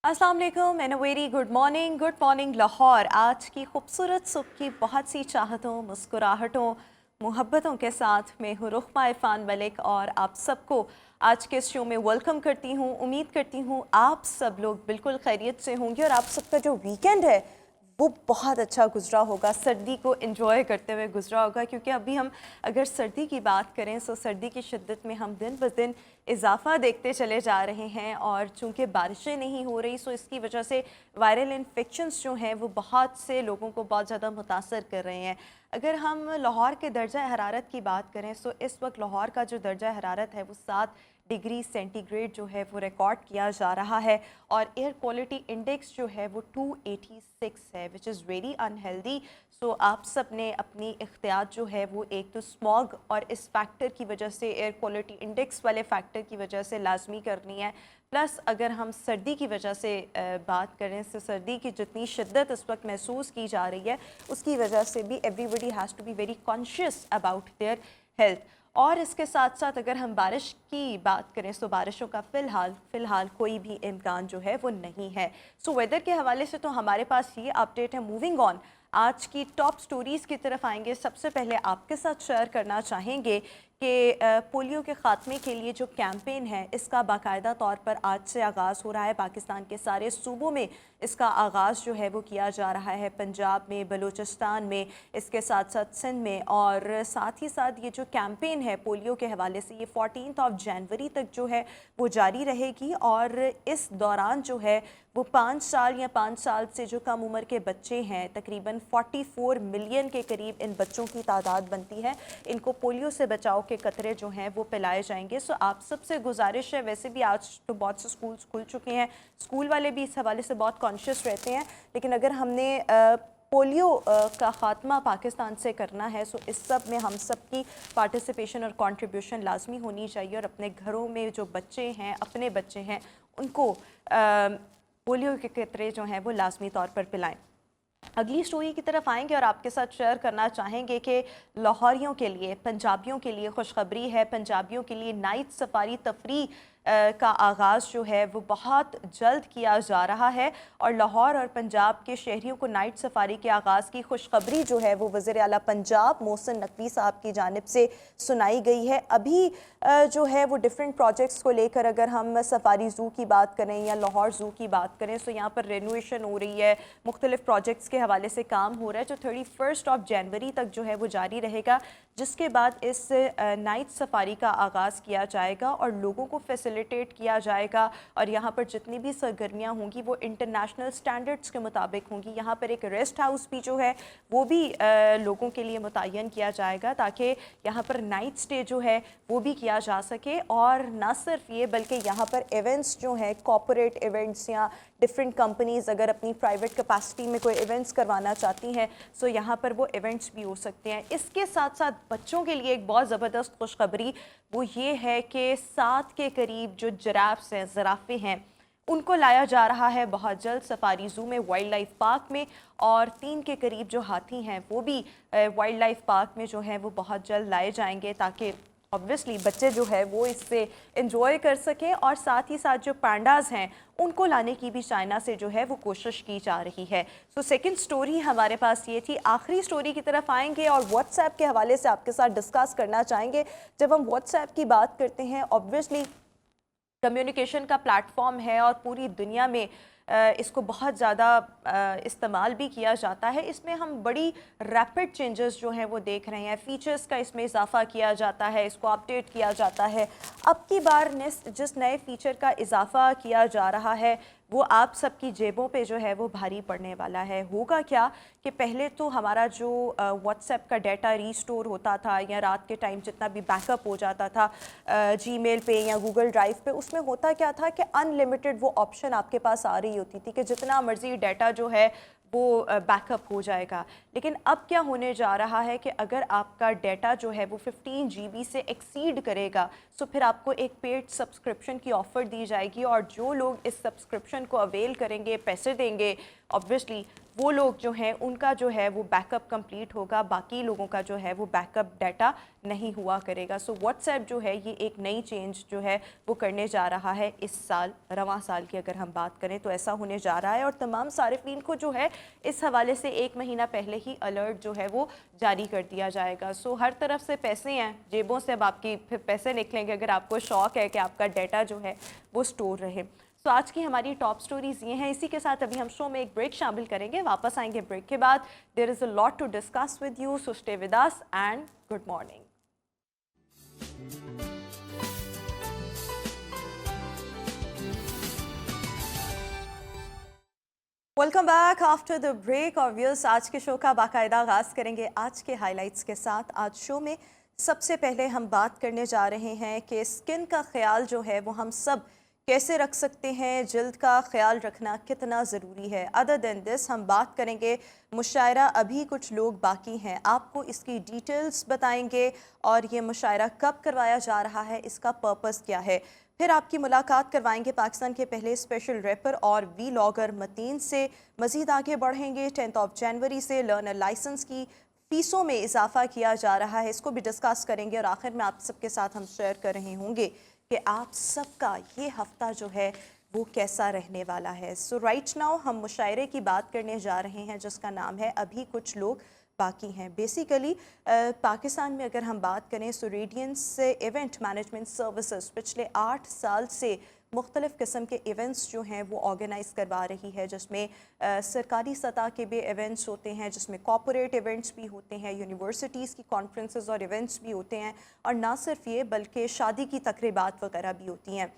अस्सलाम वालेकुम and a very good morning Lahore. आज की खूबसूरत सुबह की बहुत सी चाहतों, मुस्कुराहटों, मोहब्बतों के साथ मैं हूँ रुखमा इरफान मलिक और आप सबको आज के इस शो में वेलकम करती हूँ। उम्मीद करती हूँ आप सब लोग बिल्कुल खैरियत से होंगे और आप सबका जो वीकेंड है वो बहुत अच्छा गुजरा होगा, सर्दी को एंजॉय करते हुए गुजरा होगा। क्योंकि अभी हम अगर सर्दी की बात करें तो सर्दी की शिद्दत में हम दिन ब दिन इजाफा देखते चले जा रहे हैं और चूंकि बारिशें नहीं हो रही सो इसकी वजह से वायरल इन्फेक्शंस जो हैं वो बहुत से लोगों को बहुत ज़्यादा मुतासर कर रहे हैं। अगर हम लाहौर के दर्जा हरारत की बात करें तो इस वक्त लाहौर का जो दर्जा हरारत है वो 7 डिग्री सेंटीग्रेड जो है वो रिकॉर्ड किया जा रहा है और एयर क्वालिटी इंडेक्स जो है वो 286 है, विच इज़ वेरी अनहेल्दी। सो आप सब ने अपनी एहतियात जो है वो एक तो स्मॉग और इस फैक्टर की वजह से, एयर क्वालिटी इंडेक्स वाले फैक्टर की वजह से लाजमी करनी है। प्लस अगर हम सर्दी की वजह से बात करें तो सर्दी की जितनी शिद्दत इस वक्त महसूस की जा रही है उसकी वजह से भी everybody has to be very conscious about their health. और इसके साथ साथ अगर हम बारिश की बात करें तो बारिशों का फ़िलहाल कोई भी इम्कान जो है वो नहीं है। सो वेदर के हवाले से तो हमारे पास ये अपडेट है। मूविंग ऑन, आज की टॉप स्टोरीज़ की तरफ आएंगे। सबसे पहले आपके साथ शेयर करना चाहेंगे कि पोलियो के ख़ात्मे के लिए जो कैंपेन है इसका बाकायदा तौर पर आज से आगाज़ हो रहा है। पाकिस्तान के सारे सूबों में इसका आगाज़ जो है वो किया जा रहा है, पंजाब में, बलूचिस्तान में, इसके साथ साथ सिंध में। और साथ ही साथ ये जो कैंपेन है पोलियो के हवाले से ये 14 जनवरी तक जो है वो जारी रहेगी और इस दौरान जो है वो 5 साल या 5 साल से जो कम उम्र के बच्चे हैं, तकरीबन 44 मिलियन के करीब इन बच्चों की तादाद बनती है, इनको पोलियो से बचाव के कतरे जो हैं वो पिलाए जाएंगे। सो आप सबसे गुजारिश है, वैसे भी आज तो बहुत से स्कूल खुल चुके हैं, स्कूल वाले भी इस हवाले से बहुत कॉन्शियस रहते हैं, लेकिन अगर हमने पोलियो का ख़ात्मा पाकिस्तान से करना है सो इस सब में हम सब की पार्टिसिपेशन और कंट्रीब्यूशन लाजमी होनी चाहिए और अपने घरों में जो बच्चे हैं, अपने बच्चे हैं, उनको पोलियो के कतरे जो हैं वो लाजमी तौर पर पिलाएं। अगली स्टोरी की तरफ आएंगे और आपके साथ शेयर करना चाहेंगे कि लाहौरियों के लिए, पंजाबियों के लिए खुशखबरी है। पंजाबियों के लिए नाइट सफारी तफरी का आगाज़ जो है वो बहुत जल्द किया जा रहा है और लाहौर और पंजाब के शहरियों को नाइट सफारी के आगाज़ की खुशखबरी जो है वो वज़ीर आला पंजाब मोहसिन नकवी साहब की जानिब से सुनाई गई है। अभी जो है वो डिफरेंट प्रोजेक्ट्स को लेकर, अगर हम सफारी ज़ू की बात करें या लाहौर ज़ू की बात करें तो यहाँ पर रेनोवेशन हो रही है, मुख्तलिफ प्रोजेक्ट्स के हवाले से काम हो रहा है जो 31 जनवरी तक जो है वो जारी रहेगा, जिसके बाद इस नाइट सफारी का आगाज़ किया जाएगा और लोगों को फैसिलिटेट किया जाएगा और यहाँ पर जितनी भी सरगर्मियाँ होंगी वो इंटरनेशनल स्टैंडर्ड्स के मुताबिक होंगी। यहाँ पर एक रेस्ट हाउस भी जो है वो भी लोगों के लिए मुतय्यन किया जाएगा ताकि यहाँ पर नाइट स्टे जो है वो भी किया जा सके। और ना सिर्फ ये बल्कि यहाँ पर इवेंट्स जो हैं, कॉर्पोरेट इवेंट्स या डिफरेंट कंपनीज़ अगर अपनी प्राइवेट कैपेसिटी में कोई इवेंट्स करवाना चाहती हैं सो यहाँ पर वो इवेंट्स भी हो सकते हैं। इसके साथ साथ बच्चों के लिए एक बहुत ज़बरदस्त खुशखबरी वो ये है कि 7 के करीब जो जिराफ्स हैं, ज़राफ़े हैं, उनको लाया जा रहा है बहुत जल्द सफारी ज़ू में, वाइल्ड लाइफ पार्क में। और 3 के करीब जो हाथी हैं वो भी वाइल्ड लाइफ पार्क में जो है वो बहुत जल्द लाए जाएंगे ताकि ऑब्वियसली बच्चे जो है वो इससे एंजॉय कर सकें। और साथ ही साथ जो पैंडाज हैं उनको लाने की भी चाइना से जो है वो कोशिश की जा रही है। सो सेकंड स्टोरी हमारे पास ये थी। आखिरी स्टोरी की तरफ आएंगे और व्हाट्सएप के हवाले से आपके साथ डिस्कस करना चाहेंगे। जब हम व्हाट्सएप की बात करते हैं, ऑब्वियसली कम्युनिकेशन का प्लेटफॉर्म है और पूरी दुनिया में इसको बहुत ज़्यादा इस्तेमाल भी किया जाता है। इसमें हम बड़ी रैपिड चेंजेस जो हैं वो देख रहे हैं, फ़ीचर्स का इसमें इजाफा किया जाता है, इसको अपडेट किया जाता है। अब की बार जिस नए फ़ीचर का इजाफा किया जा रहा है वो आप सबकी जेबों पे जो है वो भारी पड़ने वाला है। होगा क्या कि पहले तो हमारा जो व्हाट्सएप का डाटा रीस्टोर होता था या रात के टाइम जितना भी बैकअप हो जाता था जीमेल पे या गूगल ड्राइव पे, उसमें होता क्या था कि अनलिमिटेड वो ऑप्शन आपके पास आ रही होती थी कि जितना मर्जी डाटा जो है वो बैकअप हो जाएगा। लेकिन अब क्या होने जा रहा है कि अगर आपका डाटा जो है वो 15 GB से एक्सीड करेगा तो फिर आपको एक पेड सब्सक्रिप्शन की ऑफ़र दी जाएगी और जो लोग इस सब्सक्रिप्शन को अवेल करेंगे, पैसे देंगे, ऑब्वियसली वो लोग जो हैं उनका जो है वो बैकअप कंप्लीट होगा, बाकी लोगों का जो है वो बैकअप डाटा नहीं हुआ करेगा। सो व्हाट्सएप जो है ये एक नई चेंज जो है वो करने जा रहा है इस साल, रवां साल की अगर हम बात करें तो ऐसा होने जा रहा है। और तमाम सारिफीन को जो है इस हवाले से 1 महीना पहले ही अलर्ट जो है वो जारी कर दिया जाएगा। सो हर तरफ से पैसे हैं, जेबों से अब आपकी फिर पैसे निकलेंगे अगर आपको शौक़ है कि आपका डाटा जो है वो स्टोर रहे। तो आज की हमारी टॉप स्टोरीज़ ये हैं। इसी के साथ अभी हम शो में एक ब्रेक शामिल करेंगे, वापस आएंगे ब्रेक के बाद। There is a lot to discuss with you, so stay with us and good morning. Welcome back after the break. और व्यूअर्स, आज के शो का बाकायदा आगाज़ करेंगे आज के हाइलाइट्स के साथ। आज शो में सबसे पहले हम बात करने जा रहे हैं कि स्किन का ख्याल जो है वो हम सब कैसे रख सकते हैं, जल्द का ख्याल रखना कितना ज़रूरी है। अदर देन दिस हम बात करेंगे मुशायरा, अभी कुछ लोग बाकी हैं, आपको इसकी डिटेल्स बताएंगे और ये मुशायरा कब करवाया जा रहा है, इसका पर्पस क्या है। फिर आपकी मुलाकात करवाएंगे पाकिस्तान के पहले स्पेशल रैपर और वीलॉगर मतीन से। मज़ीद आगे बढ़ेंगे, 10 जनवरी से लर्नर लाइसेंस की फ़ीसों में इजाफा किया जा रहा है, इसको भी डिस्कस करेंगे। और आखिर में आप सबके साथ हम शेयर कर रहे होंगे कि आप सबका ये हफ्ता जो है वो कैसा रहने वाला है। सो राइट नाउ हम मुशायरे की बात करने जा रहे हैं जिसका नाम है अभी कुछ लोग बाकी हैं। बेसिकली पाकिस्तान में अगर हम बात करें सो रेडियंस इवेंट मैनेजमेंट सर्विसेज पिछले 8 साल से मुख्तलिफ़ किस्म के इवेंट्स जो हैं वो ऑर्गेनाइज़ करवा रही है, जिसमें सरकारी सतह के भी इवेंट्स होते हैं, जिसमें कॉर्पोरेट इवेंट्स भी होते हैं, यूनिवर्सिटीज़ की कॉन्फ्रेंसेस और इवेंट्स भी होते हैं, और ना सिर्फ ये बल्कि शादी की तकरीबात वगैरह भी होती हैं।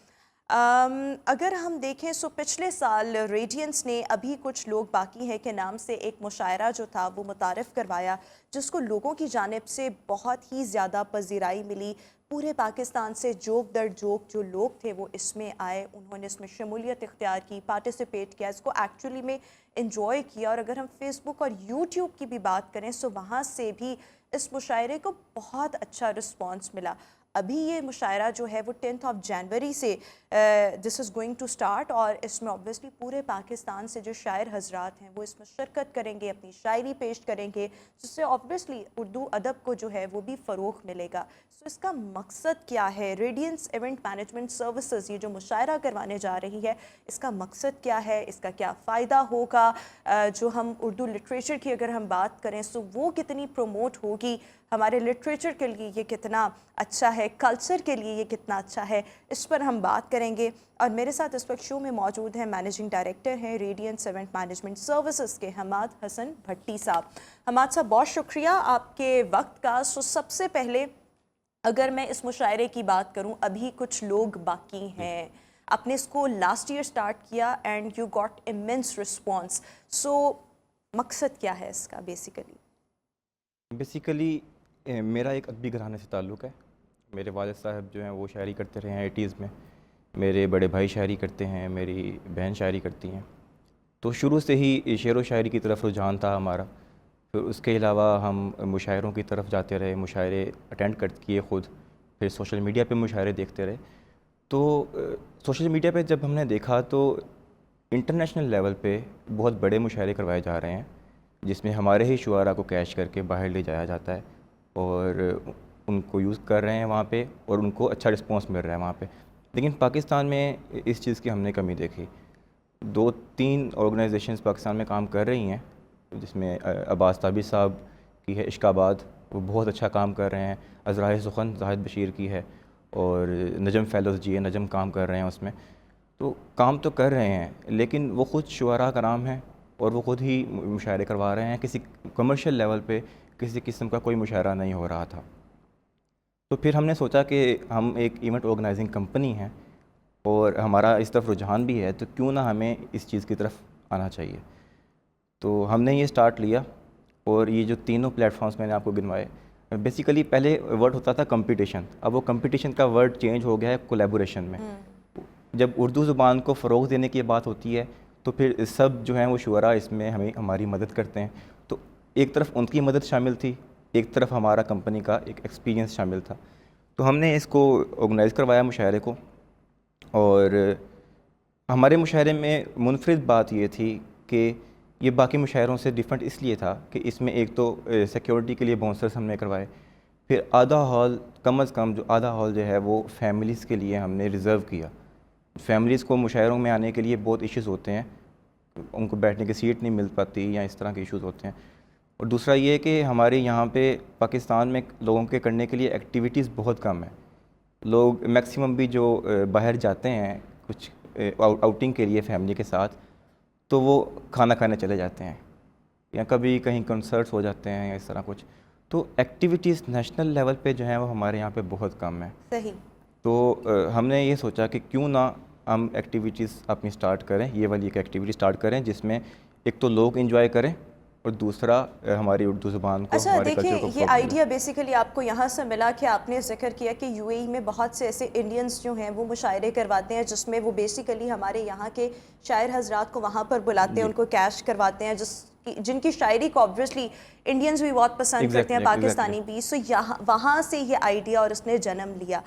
अगर हम देखें सो पिछले साल रेडियंस ने अभी कुछ लोग बाकी हैं के नाम से एक मुशायरा जो था वो मुतारफ़ करवाया, जिसको लोगों की जानिब से बहुत ही ज़्यादा पज़ीराई मिली। पूरे पाकिस्तान से जोक दर जोक जो लोग थे वो इसमें आए, उन्होंने इसमें शमूलियत इख्तियार की, पार्टिसिपेट किया, इसको एक्चुअली में इंजॉय किया। और अगर हम फेसबुक और यूट्यूब की भी बात करें सो वहाँ से भी इस मुशायरे को बहुत अच्छा रिस्पॉन्स मिला। अभी ये मुशायरा जो है वो 10 जनवरी से this is going to start, और इसमें ऑब्वियसली पूरे पाकिस्तान से जो शायर हजरात हैं वो इसमें शिरकत करेंगे, अपनी शायरी पेश करेंगे, जिससे ऑब्वियसली उर्दू अदब को जो है वो भी फ़रोग़ मिलेगा। सो इसका मकसद क्या है, रेडियंस इवेंट मैनेजमेंट सर्विसेज ये जो मुशायरा करवाने जा रही है इसका मकसद क्या है, इसका क्या फ़ायदा होगा, जो हम उर्दू लिटरेचर की अगर हम बात करें सो वो कितनी प्रमोट होगी, हमारे लिटरेचर के लिए ये कितना अच्छा है, कल्चर के लिए ये कितना अच्छा है, इस पर हम बात करेंगे। और मेरे साथ इस वक्त शो में मौजूद हैं मैनेजिंग डायरेक्टर हैं रेडियंस इवेंट मैनेजमेंट सर्विसेज के हमाद हसन भट्टी साहब। हमाद साहब, बहुत शुक्रिया आपके वक्त का। सो सबसे पहले अगर मैं इस मुशायरे की बात करूं, अभी कुछ लोग बाकी हैं, आपने इसको लास्ट ईयर स्टार्ट किया and you got immense response. So मकसद क्या है इसका बेसिकली मेरा एक अदबी घराने से ताल्लुक़ है। मेरे वालिद साहब जो हैं वो शायरी करते रहे हैं 80s में, मेरे बड़े भाई शायरी करते हैं, मेरी बहन शायरी करती हैं, तो शुरू से ही शेर व शायरी की तरफ रुझान था हमारा। फिर उसके अलावा हम मुशायरों की तरफ जाते रहे, मुशायरे अटेंड कर किए ख़ुद, फिर सोशल मीडिया पे मुशायरे देखते रहे। तो सोशल मीडिया पे जब हमने देखा तो इंटरनेशनल लेवल पे बहुत बड़े मुशायरे करवाए जा रहे हैं, जिसमें हमारे ही शुआरा को कैश करके बाहर ले जाया जाता है और उनको यूज़ कर रहे हैं वहाँ पे, और उनको अच्छा रिस्पॉन्स मिल रहा है वहाँ पे। लेकिन पाकिस्तान में इस चीज़ की हमने कमी देखी। 2-3 ऑर्गेनाइजेशंस पाकिस्तान में काम कर रही हैं, जिसमें अब्बास ताबिर साहब की है इश्काबाद, वो बहुत अच्छा काम कर रहे हैं। अज़राए सुखन जाहिद बशीर की है, और नजम फेलोज़ जी है, नजम काम कर रहे हैं उसमें। तो काम तो कर रहे हैं, लेकिन वो ख़ुद शुआरा का नाम है और वो ख़ुद ही मुशायरे करवा रहे हैं। किसी कमर्शियल लेवल पे किसी किस्म का कोई मुशायरा नहीं हो रहा था। तो फिर हमने सोचा कि हम एक इवेंट ऑर्गेनाइजिंग कंपनी हैं और हमारा इस तरफ रुझान भी है, तो क्यों ना हमें इस चीज़ की तरफ आना चाहिए। तो हमने ये स्टार्ट लिया, और ये जो तीनों प्लेटफॉर्म्स मैंने आपको गिनवाए, बेसिकली पहले वर्ड होता था कंपटीशन, अब वो कंपटीशन का वर्ड चेंज हो गया है कोलैबोरेशन में। जब उर्दू ज़ुबान को फ़रोग़ देने की बात होती है तो फिर सब जो हैं वो शुअरा इसमें हमारी मदद करते हैं। तो एक तरफ उनकी मदद शामिल थी, एक तरफ हमारा कंपनी का एक एक्सपीरियंस शामिल था। तो हमने इसको ऑर्गेनाइज़ करवाया मुशायरे को, और हमारे मुशायरे में मुनफरिद बात ये थी कि ये बाकी मुशायरों से डिफरेंट इसलिए था कि इसमें एक तो सिक्योरिटी के लिए बाउंसर्स हमने करवाए, फिर आधा हॉल कम अज़ कम जो आधा हॉल जो है वो फैमिलीज़ के लिए हमने रिज़र्व किया। फैमिलीज़ को मुशायरों में आने के लिए बहुत इश्यूज़ होते हैं, उनको बैठने की सीट नहीं मिल पाती या इस तरह के इश्यूज़ होते हैं। और दूसरा ये कि हमारे यहाँ पे पाकिस्तान में लोगों के करने के लिए एक्टिविटीज़ बहुत कम है। लोग मैक्सिमम भी जो बाहर जाते हैं कुछ आउटिंग के लिए फैमिली के साथ, तो वो खाना खाने चले जाते हैं या कभी कहीं कंसर्ट्स हो जाते हैं या इस तरह कुछ। तो एक्टिविटीज़ नेशनल लेवल पे जो है वो हमारे यहाँ पे बहुत कम है। सही। तो हमने ये सोचा कि क्यों ना हम एक्टिविटीज़ अपनी स्टार्ट करें, ये वाली एक एक्टिविटी स्टार्ट करें जिसमें एक तो लोग इंजॉय करें और दूसरा हमारी उर्दू ज़ुबान को, अच्छा हमारे देखिए, कल्चर को ये फरोग आइडिया बेसिकली आपको यहाँ से मिला कि आपने जिक्र किया कि यूएई में बहुत से ऐसे इंडियंस जो हैं वो मुशायरे करवाते हैं जिसमें वो बेसिकली हमारे यहाँ के शायर हजरात को वहाँ पर बुलाते हैं, उनको कैश करवाते हैं, जिनकी शायरी को ऑब्वियसली इंडियंस भी बहुत पसंद करते हैं, पाकिस्तानी भी। सो यहाँ वहाँ से ये आइडिया और इसने जन्म लिया।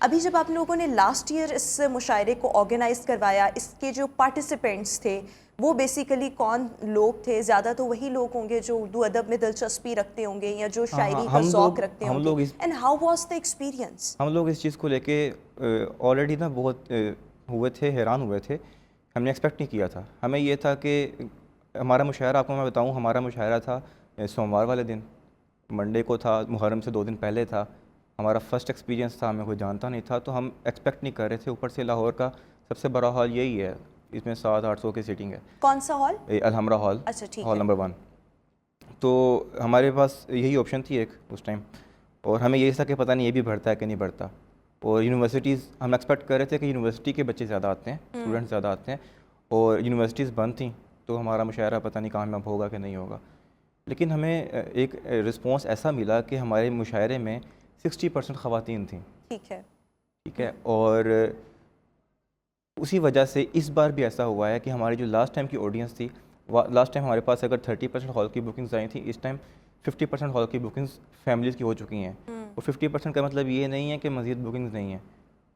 अभी जब आप लोगों ने लास्ट ईयर इस मुशायरे को ऑर्गेनाइज करवाया, इसके जो पार्टिसिपेंट्स थे वो बेसिकली कौन लोग थे? ज़्यादा तो वही लोग होंगे जो उर्दू अदब में दिलचस्पी रखते होंगे या जो शायरी का शौक रखते होंगे। And how was the experience? हम लोग इस चीज़ को लेके ऑलरेडी ना बहुत हुए थे, हैरान हुए थे। हमने एक्सपेक्ट नहीं किया था। हमें ये था कि हमारा मुशायरा, आपको मैं बताऊं, हमारा मुशायरा था सोमवार वाले दिन, मंडे को था, मुहर्रम से 2 दिन पहले था। हमारा फर्स्ट एक्सपीरियंस था, हमें कोई जानता नहीं था, तो हम एक्सपेक्ट नहीं कर रहे थे। ऊपर से लाहौर का सबसे बड़ा हॉल यही है, इसमें 700-800 की सीटिंग है। कौन सा हॉल? अलहमरा हॉल। अच्छा, ठीक है। Hall number 1। तो हमारे पास यही ऑप्शन थी एक उस टाइम, और हमें यही था कि पता नहीं ये भी बढ़ता है कि नहीं बढ़ता। और यूनिवर्सिटीज़, हम एक्सपेक्ट कर रहे थे कि यूनिवर्सिटी के बच्चे ज़्यादा आते हैं, स्टूडेंट्स ज़्यादा आते हैं, और यूनिवर्सिटीज़ बंद थी, तो हमारा मुशायरा पता नहीं कामयाब होगा कि नहीं होगा। लेकिन हमें एक रिस्पॉन्स ऐसा मिला कि हमारे मुशायरे में 60% ख़वातीन थी। ठीक है। और उसी वजह से इस बार भी ऐसा हुआ है कि हमारी जो लास्ट टाइम की ऑडियंस थी, लास्ट टाइम हमारे पास अगर 30% हॉल की बुकिंग्स आई थी, इस टाइम 50% हॉल की बुकिंग्स फैमिलीज़ की हो चुकी हैं। और 50% का मतलब ये नहीं है कि मज़ीद बुकिंग्स नहीं है,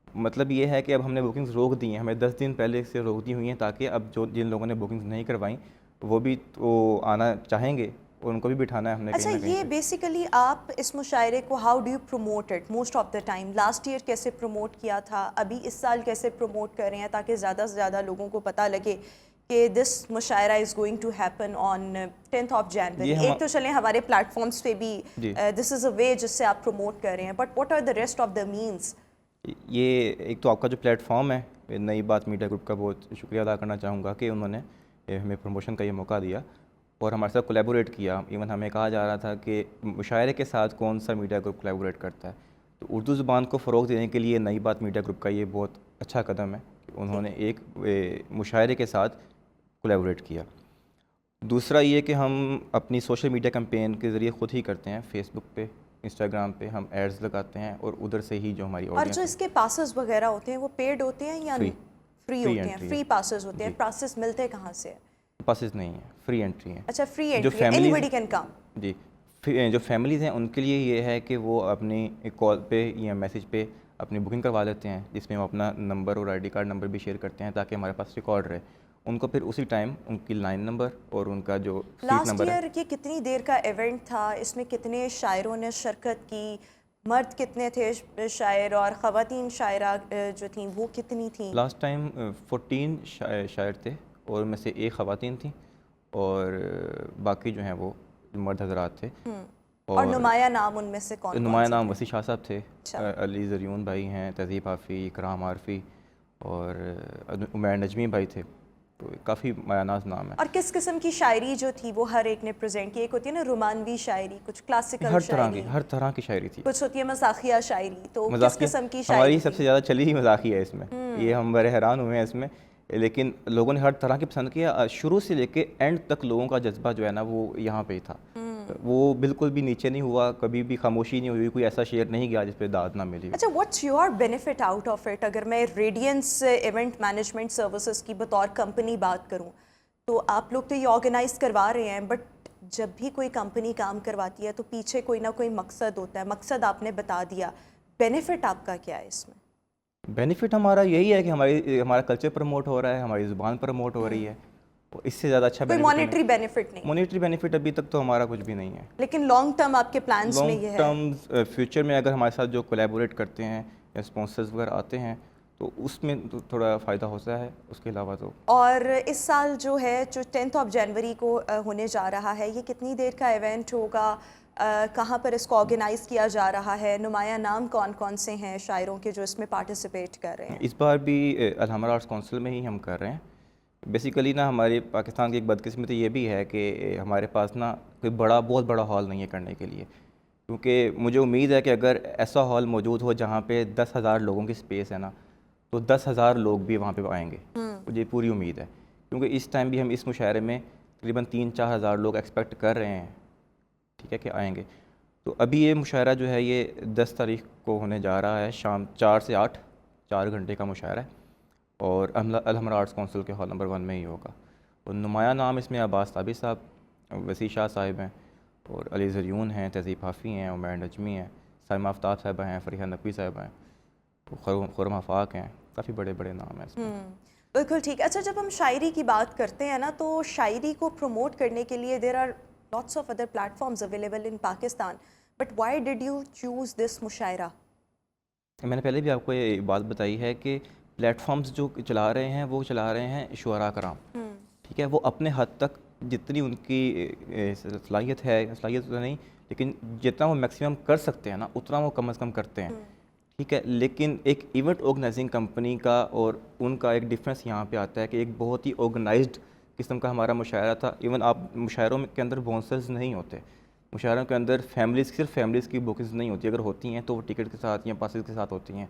मतलब ये है कि अब हमने बुकिंग्स रोक दी हैं, हमें 10 दिन पहले से रोक दी हुई हैं, ताकि अब जो जिन लोगों ने बुकिंग्स नहीं करवाई वो भी तो आना चाहेंगे और उनको भी बिठाना है हमने। अच्छा, ये बेसिकली आप इस मुशायरे को how do you promote it most of the time? Last year कैसे प्रमोट किया था, अभी इस साल कैसे प्रमोट कर रहे हैं ताकि ज़्यादा से ज़्यादा लोगों को पता लगे कि this mushaira is going to happen on 10th of January? एक तो चलें हमारे प्लेटफॉर्म्स पे भी दिस इज़ अ वे जिससे आप प्रमोट कर रहे हैं, but what are the rest of the means? ये एक तो आपका जो प्लेटफॉर्म है, नई बात मीडिया ग्रुप का बहुत शुक्रिया अदा करना चाहूँगा कि उन्होंने हमें प्रमोशन का ये मौका दिया और हमारे साथ कोलैबोरेट किया। इवन हमें कहा जा रहा था कि मुशायरे के साथ कौन सा मीडिया ग्रुप कोलैबोरेट करता है। तो उर्दू ज़ुबान को फ़रोग़ देने के लिए नई बात मीडिया ग्रुप का ये बहुत अच्छा कदम है कि उन्होंने एक मुशायरे के साथ कोलैबोरेट किया। दूसरा ये कि हम अपनी सोशल मीडिया कैंपेन के ज़रिए ख़ुद ही करते हैं, फेसबुक पे, इंस्टाग्राम पे हम एड्स लगाते हैं और उधर से ही जो हमारी और जो इसके पासेस वगैरह होते हैं वो पेड होते हैं या फ्री होते हैं? फ्री पासेस होते हैं। पासेस मिलते हैं कहाँ से? पासेस नहीं है, फ्री एंट्री है। अच्छा, free entry, anybody can come. जी, जो फैमिलीज़ हैं उनके लिए ये है कि वो अपनी कॉल पे या मैसेज पे अपनी बुकिंग करवा लेते हैं, जिसमें वो अपना नंबर और आईडी कार्ड नंबर भी शेयर करते हैं ताकि हमारे पास रिकॉर्ड रहे। उनको फिर उसी टाइम उनकी लाइन नंबर और उनका जो सीट नंबर है। लास्ट ईयर ये कितनी देर का इवेंट था? इसमें कितने शायरों ने शिरकत की? मर्द कितने थे शायर और ख़वातीन शायरा जो थी वो कितनी थी? लास्ट टाइम 14 शायर थे और उनमें से एक ख़वातीन थी और बाकी जो हैं वो मर्द हजरात थे। और नुमाया नाम उनमें से कौन? नुमाया नाम वसी शाह साहब थे, अली ज़रियून भाई हैं, तहज़ीब हाफ़ी, इकराम आरफ़ी और उमैर नजमी भाई थे। तो काफ़ी मायानाज़ नाम है। और किस किस्म की शायरी जो थी वो हर एक ने प्रेजेंट की? एक होती है ना रोमानवी शायरी, कुछ क्लासिकल शायरी, हर तरह की शायरी थी, कुछ होती है मज़ाक़िया शायरी। तो किस किस्म की शायरी? हमारी सबसे ज़्यादा चली ही मज़ाक़िया है इसमें। ये हम बड़े हैरान हुए हैं इसमें, लेकिन लोगों ने हर तरह की पसंद किया। शुरू से लेके एंड तक लोगों का जज्बा जो है ना वो यहाँ पे ही था। वो बिल्कुल भी नीचे नहीं हुआ, कभी भी खामोशी नहीं हुई, कोई ऐसा शेर नहीं गया जिस पे दाद ना मिली। अच्छा, what's your benefit out of it? अगर मैं रेडियंस इवेंट मैनेजमेंट सर्विसेज की बतौर कंपनी बात करूँ तो आप लोग तो ये ऑर्गेनाइज करवा रहे हैं, बट जब भी कोई कंपनी काम करवाती है तो पीछे कोई ना कोई मकसद होता है। मकसद आपने बता दिया, बेनिफिट आपका क्या है इसमें? बेनिफिट हमारा यही है कि हमारा कल्चर प्रमोट हो रहा है, हमारी ज़ुबान प्रमोट हो रही है और इससे ज़्यादा अच्छा कोई मॉनेटरी बेनिफिट नहीं, मॉनेटरी बेनिफिट अभी तक तो हमारा कुछ भी नहीं है। लेकिन लॉन्ग टर्म आपके प्लान्स में ये है? लॉन्ग टर्म फ्यूचर में अगर हमारे साथ जो कोलैबोरेट करते हैं या स्पॉन्सर्स वगैरह आते हैं तो उसमें तो थोड़ा फ़ायदा होता है, उसके अलावा तो। और इस साल जो है जो 10 जनवरी को होने जा रहा है, ये कितनी देर का इवेंट होगा? कहाँ पर इसको ऑर्गेनाइज़ किया जा रहा है? नुमाया नाम कौन कौन से हैं शायरों के जो इसमें पार्टिसिपेट कर रहे हैं? इस बार भी अल-हमरा आर्ट्स काउंसिल में ही हम कर रहे हैं। बेसिकली ना हमारे पाकिस्तान की एक बदकिस्मती ये भी है कि हमारे पास ना कोई बहुत बड़ा हॉल नहीं है करने के लिए, क्योंकि मुझे उम्मीद है कि अगर ऐसा हॉल मौजूद हो जहाँ पे 10,000 लोगों की स्पेस है ना, तो 10,000 लोग भी वहाँ पे आएंगे। मुझे पूरी उम्मीद है, क्योंकि इस टाइम भी हम इस मुशायरे में तकरीबन 3-4 हज़ार लोग एक्सपेक्ट कर रहे हैं, ठीक है, कि आएंगे। तो अभी ये मुशायरा जो है ये 10 तारीख को होने जा रहा है, शाम 4 से 8, 4 घंटे का मुशायरा है, और अल-हमरा आर्ट्स काउंसिल के हॉल नंबर 1 में ही होगा। और नुमाया नाम इसमें अब्बास ताबिर साहब, वसी शाह साहिब हैं, और अली ज़रियून हैं, तहज़ीब हाफ़ी हैं, उमैर नजमी हैं, साइमा आफ्ताब साहिबा हैं, फ़रीहा नकवी साहिबा हैं, खुर्रम आफाक हैं, काफ़ी बड़े बड़े नाम हैं इसमें। बिल्कुल ठीक। अच्छा, जब हम शायरी की बात करते हैं ना, तो शायरी को प्रमोट करने के लिए there are lots of other platforms available in Pakistan, but why did you choose this mushaira? मैंने पहले भी आपको ये बात बताई है कि प्लेटफॉर्म्स जो चला रहे हैं वो चला रहे हैं शुअरा कराम, ठीक है। वो अपने हद तक जितनी उनकी सलाहियत है, सलाहियत तो नहीं, लेकिन जितना वो मैक्सिमम कर सकते हैं ना उतना वो कम से कम करते हैं, ठीक है। लेकिन एक इवेंट ऑर्गेनाइजिंग कंपनी का और उनका एक डिफरेंस यहाँ पे आता है कि एक बहुत ही ऑर्गेनाइज्ड किस्म का हमारा मुशायरा था। इवन आप मुशायरों के अंदर बाउंसर्स नहीं होते, मुशायरों के अंदर फैमिलीज़, सिर्फ फैमिलीज़ की बुकिंग्स नहीं होती, अगर होती हैं तो वो टिकट के साथ या पासेस के साथ होती हैं।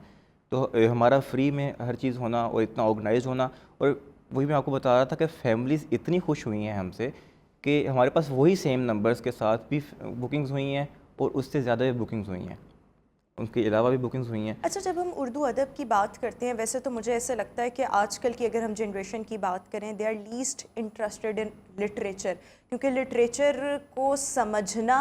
तो हमारा फ्री में हर चीज़ होना और इतना ऑर्गेनाइज होना, और वही मैं आपको बता रहा था कि फैमिलीज़ इतनी खुश हुई हैं हमसे कि हमारे पास वही सेम नंबर्स के साथ भी बुकिंग्स हुई हैं और उससे ज़्यादा भी बुकिंग्स हुई हैं, उनके अलावा भी बुकिंग्स हुई हैं। अच्छा, जब हम उर्दू अदब की बात करते हैं, वैसे तो मुझे ऐसे लगता है कि आजकल की अगर हम जनरेशन की बात करें, they are least interested in literature, क्योंकि लिटरेचर को समझना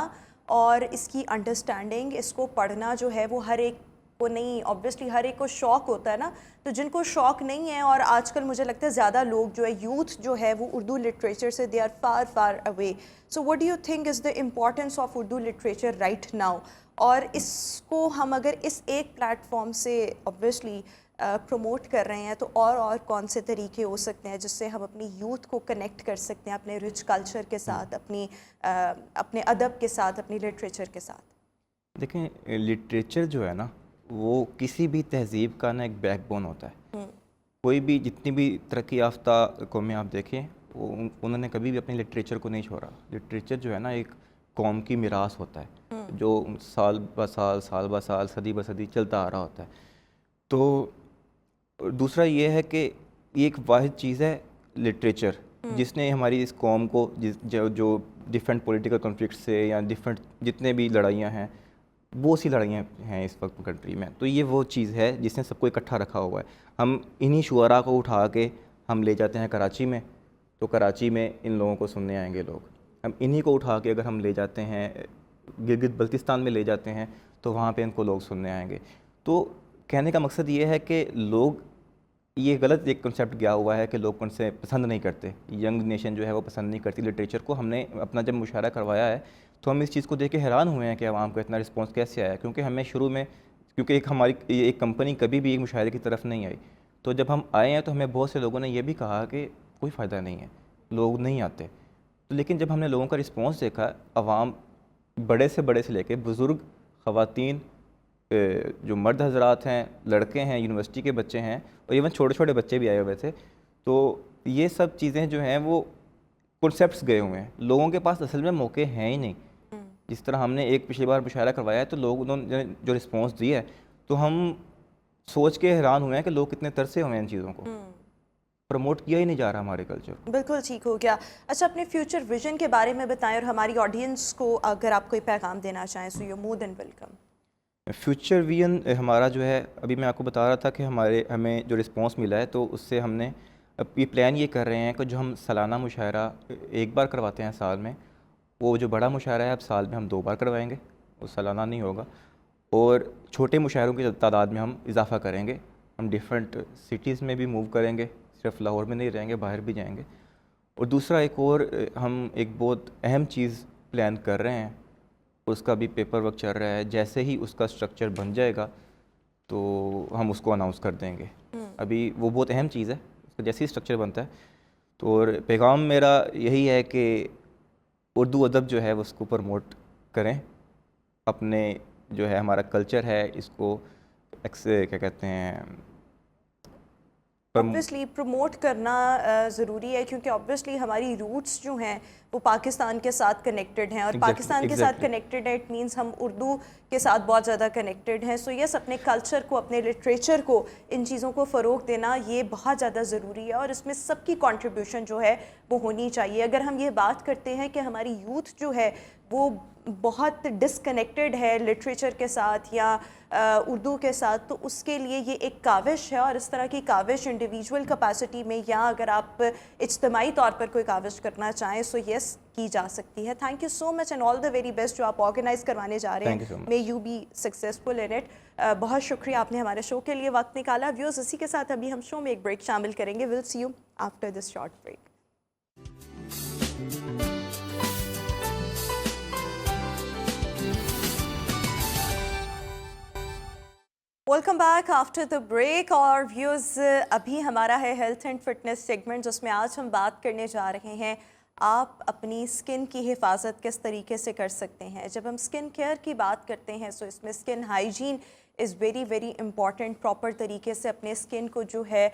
और इसकी अंडरस्टैंडिंग, इसको पढ़ना जो है वो हर एक को नहीं, ऑब्वियसली हर एक को शौक़ होता है ना, तो जिनको शौक़ नहीं है, और आजकल मुझे लगता है ज़्यादा लोग जो है, यूथ जो है वो उर्दू लिटरेचर से they are far far away. So what do you think is the importance of Urdu literature right now? और इसको हम अगर इस एक प्लेटफॉर्म से ऑब्वियसली प्रमोट कर रहे हैं, तो और कौन से तरीके हो सकते हैं जिससे हम अपनी यूथ को कनेक्ट कर सकते हैं अपने रिच कल्चर के साथ, अपने अदब के साथ, अपनी लिटरेचर के साथ? देखें, लिटरेचर जो है ना वो किसी भी तहज़ीब का ना एक बैकबोन होता है। कोई भी, जितनी भी तरक्की याफ्ता कौमें आप देखें, वो उन्होंने कभी भी अपने लिटरेचर को नहीं छोड़ा। लिटरेचर जो है ना एक कौम की मिरास होता है जो साल ब साल, सदी ब सदी चलता आ रहा होता है। तो दूसरा ये है कि ये एक वाहिद चीज़ है लिटरेचर जिसने हमारी इस कौम को जो डिफरेंट पॉलिटिकल कॉन्फ्लिक्ट से या डिफरेंट जितने भी लड़ाइयाँ हैं, वो सी लड़ाइयाँ हैं इस वक्त कंट्री में, तो ये वो चीज़ है जिसने सबको इकट्ठा रखा हुआ है। हम इन्हीं शुअरा को उठा के हम ले जाते हैं कराची में, तो कराची में इन लोगों को सुनने आएंगे लोग। हम इन्हीं को उठा के अगर हम ले जाते हैं गिलगित बल्तिस्तान में ले जाते हैं, तो वहाँ पे इनको लोग सुनने आएंगे। तो कहने का मकसद ये है कि लोग, ये गलत एक कंसेप्ट गया हुआ है कि लोग उनसे पसंद नहीं करते, यंग नेशन जो है वो पसंद नहीं करती लिटरेचर को। हमने अपना जब मुशायरा करवाया है तो हम इस चीज़ को देख के हैरान हुए हैं कि आवाम को इतना रिस्पॉन्स कैसे आया, क्योंकि हमें शुरू में, क्योंकि एक कंपनी कभी भी एक मुशायरे की तरफ नहीं आई, तो जब हम आए हैं तो हमें बहुत से लोगों ने ये भी कहा कि कोई फ़ायदा नहीं है, लोग नहीं आते। तो लेकिन जब हमने लोगों का रिस्पॉन्स देखा, आवाम बड़े से लेके बुज़ुर्ग, ख़वातीन, जो मर्द हजरात हैं, लड़के हैं, यूनिवर्सिटी के बच्चे हैं, और इवन छोटे छोटे बच्चे भी आए हुए थे। तो ये सब चीज़ें जो हैं वो कॉन्सेप्ट्स गए हुए हैं, लोगों के पास असल में मौके हैं ही नहीं। जिस तरह हमने एक पिछली बार मुशायरा करवाया है, तो लोग उन्होंने जो रिस्पॉन्स दिया है, तो हम सोच के हैरान हुए हैं कि लोग कितने तरसे हुए हैं इन चीज़ों को। प्रमोट किया ही नहीं जा रहा हमारे कल्चर। बिल्कुल ठीक हो गया। अच्छा, अपने फ्यूचर विजन के बारे में बताएं, और हमारी ऑडियंस को अगर आप कोई पैगाम देना चाहें, so you more than welcome. Future vision हमारा जो है, अभी मैं आपको बता रहा था कि हमें जो रिस्पॉन्स मिला है, तो उससे हमने अब ये प्लान ये कर रहे हैं कि जो हम सालाना मुशायरा एक बार करवाते हैं साल में, वो जो बड़ा मुशायरा है अब साल में हम 2 बार करवाएंगे, वो सालाना नहीं होगा। और छोटे मुशायरों की तादाद में हम इजाफ़ा करेंगे, हम डिफरेंट सिटीज़ में भी मूव करेंगे, सिर्फ लाहौर में नहीं रहेंगे, बाहर भी जाएंगे। और दूसरा एक और हम एक बहुत अहम चीज़ प्लान कर रहे हैं, उसका भी पेपर वर्क चल रहा है। जैसे ही उसका स्ट्रक्चर बन जाएगा तो हम उसको अनाउंस कर देंगे। अभी वो बहुत अहम चीज़ है, उसका जैसे ही स्ट्रक्चर बनता है तो। और पैगाम मेरा यही है कि उर्दू अदब जो है वो उसको प्रमोट करें, अपने जो है हमारा कल्चर है इसको क्या कहते हैं ऑब्वियसली प्रमोट करना ज़रूरी है, क्योंकि ऑब्वियसली हमारी रूट्स जो हैं वो पाकिस्तान के साथ कनेक्टेड हैं, और पाकिस्तान के साथ कनेक्टेड है इट मींस हम उर्दू के साथ बहुत ज़्यादा कनेक्टेड हैं। सो यस, अपने कल्चर को, अपने लिटरेचर को, इन चीज़ों को फ़रोग देना ये बहुत ज़्यादा ज़रूरी है, और इसमें सबकी कंट्रीब्यूशन जो है वो होनी चाहिए। अगर हम ये बात करते हैं कि हमारी यूथ जो है वो बहुत डिसकनेक्टेड है लिटरेचर के साथ या उर्दू के साथ, तो उसके लिए ये एक काविश है, और इस तरह की काविश इंडिविजुअल कैपेसिटी में या अगर आप इज्तमाही तौर पर कोई काविश करना चाहें सो यस की जा सकती है। Thank you so much and all the very best जो आप ऑर्गेनाइज करवाने जा रहे हैं। May you be successful in it. बहुत शुक्रिया आपने हमारे शो के लिए वक्त निकाला। व्यूअर्स, इसी के साथ अभी हम शो में एक ब्रेक शामिल करेंगे। Will see you after this short break. Welcome back after the break. और व्यूअर्स, अभी हमारा है हेल्थ एंड फिटनेस सेगमेंट, जिसमें आज हम बात करने जा रहे हैं आप अपनी स्किन की हिफाजत किस तरीके से कर सकते हैं। जब हम स्किन केयर की बात करते हैं तो इसमें skin hygiene is very very important. Proper तरीके से अपने स्किन को जो है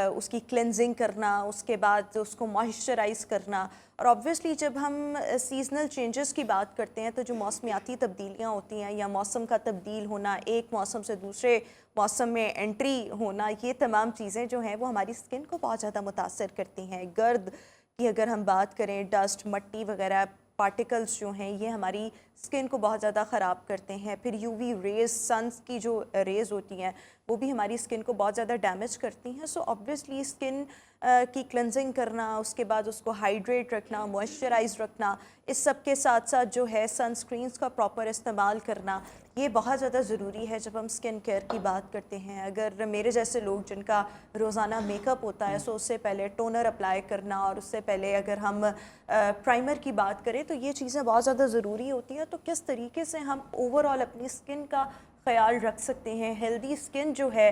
उसकी क्लेंजिंग करना, उसके बाद उसको मॉइस्चराइज़ करना, और ऑब्वियसली जब हम सीजनल चेंजेस की बात करते हैं तो जो मौसमियाती तब्दीलियाँ होती हैं या मौसम का तब्दील होना, एक मौसम से दूसरे मौसम में एंट्री होना, ये तमाम चीज़ें जो हैं वो हमारी स्किन को बहुत ज़्यादा मुतासर करती हैं। गर्द की अगर हम बात करें, डस्ट, मट्टी वगैरह पार्टिकल्स जो हैं ये हमारी स्किन को बहुत ज़्यादा ख़राब करते हैं। फिर यूवी रेज़, सन्स की जो रेज़ होती हैं वो भी हमारी स्किन को बहुत ज़्यादा डैमेज करती हैं। सो ऑब्वियसली स्किन की क्लेंजिंग करना, उसके बाद उसको हाइड्रेट रखना, मॉइस्चराइज रखना, इस सब के साथ साथ जो है सनस्क्रीन्स का प्रॉपर इस्तेमाल करना, ये बहुत ज़्यादा ज़रूरी है जब हम स्किन केयर की बात करते हैं। अगर मेरे जैसे लोग जिनका रोज़ाना मेकअप होता है सो उससे पहले टोनर अप्लाई करना, और उससे पहले अगर हम प्राइमर की बात करें तो ये चीज़ें बहुत ज़्यादा ज़रूरी होती हैं। तो किस तरीके से हम ओवरऑल अपनी स्किन का ख्याल रख सकते हैं, हेल्दी स्किन जो है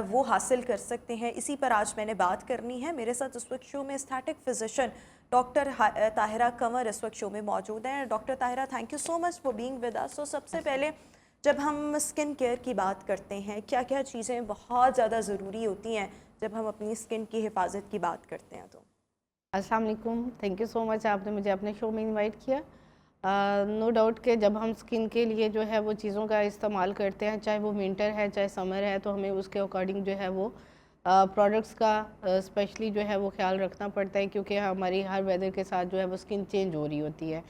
वो हासिल कर सकते हैं, इसी पर आज मैंने बात करनी है। मेरे साथ इस वक्त शो में aesthetic physician doctor Tahira Kanwar इस वक्त शो में मौजूद हैं। Doctor Tahira, thank you so much for being with us. So सबसे पहले जब हम स्किन केयर की बात करते हैं, क्या क्या चीज़ें बहुत ज़्यादा ज़रूरी होती हैं जब हम अपनी स्किन की हिफाजत की बात करते हैं? तो अस्सलाम वालेकुम, थैंक यू सो मच, आपने मुझे अपने शो में इनवाइट किया। नो डाउट कि जब हम स्किन के लिए जो है वो चीज़ों का इस्तेमाल करते हैं, चाहे वो विंटर है चाहे समर है, तो हमें उसके अकॉर्डिंग जो है वो प्रोडक्ट्स का स्पेशली जो है वो ख्याल रखना पड़ता है, क्योंकि हमारी हर वेदर के साथ जो है वो स्किन चेंज हो रही होती है।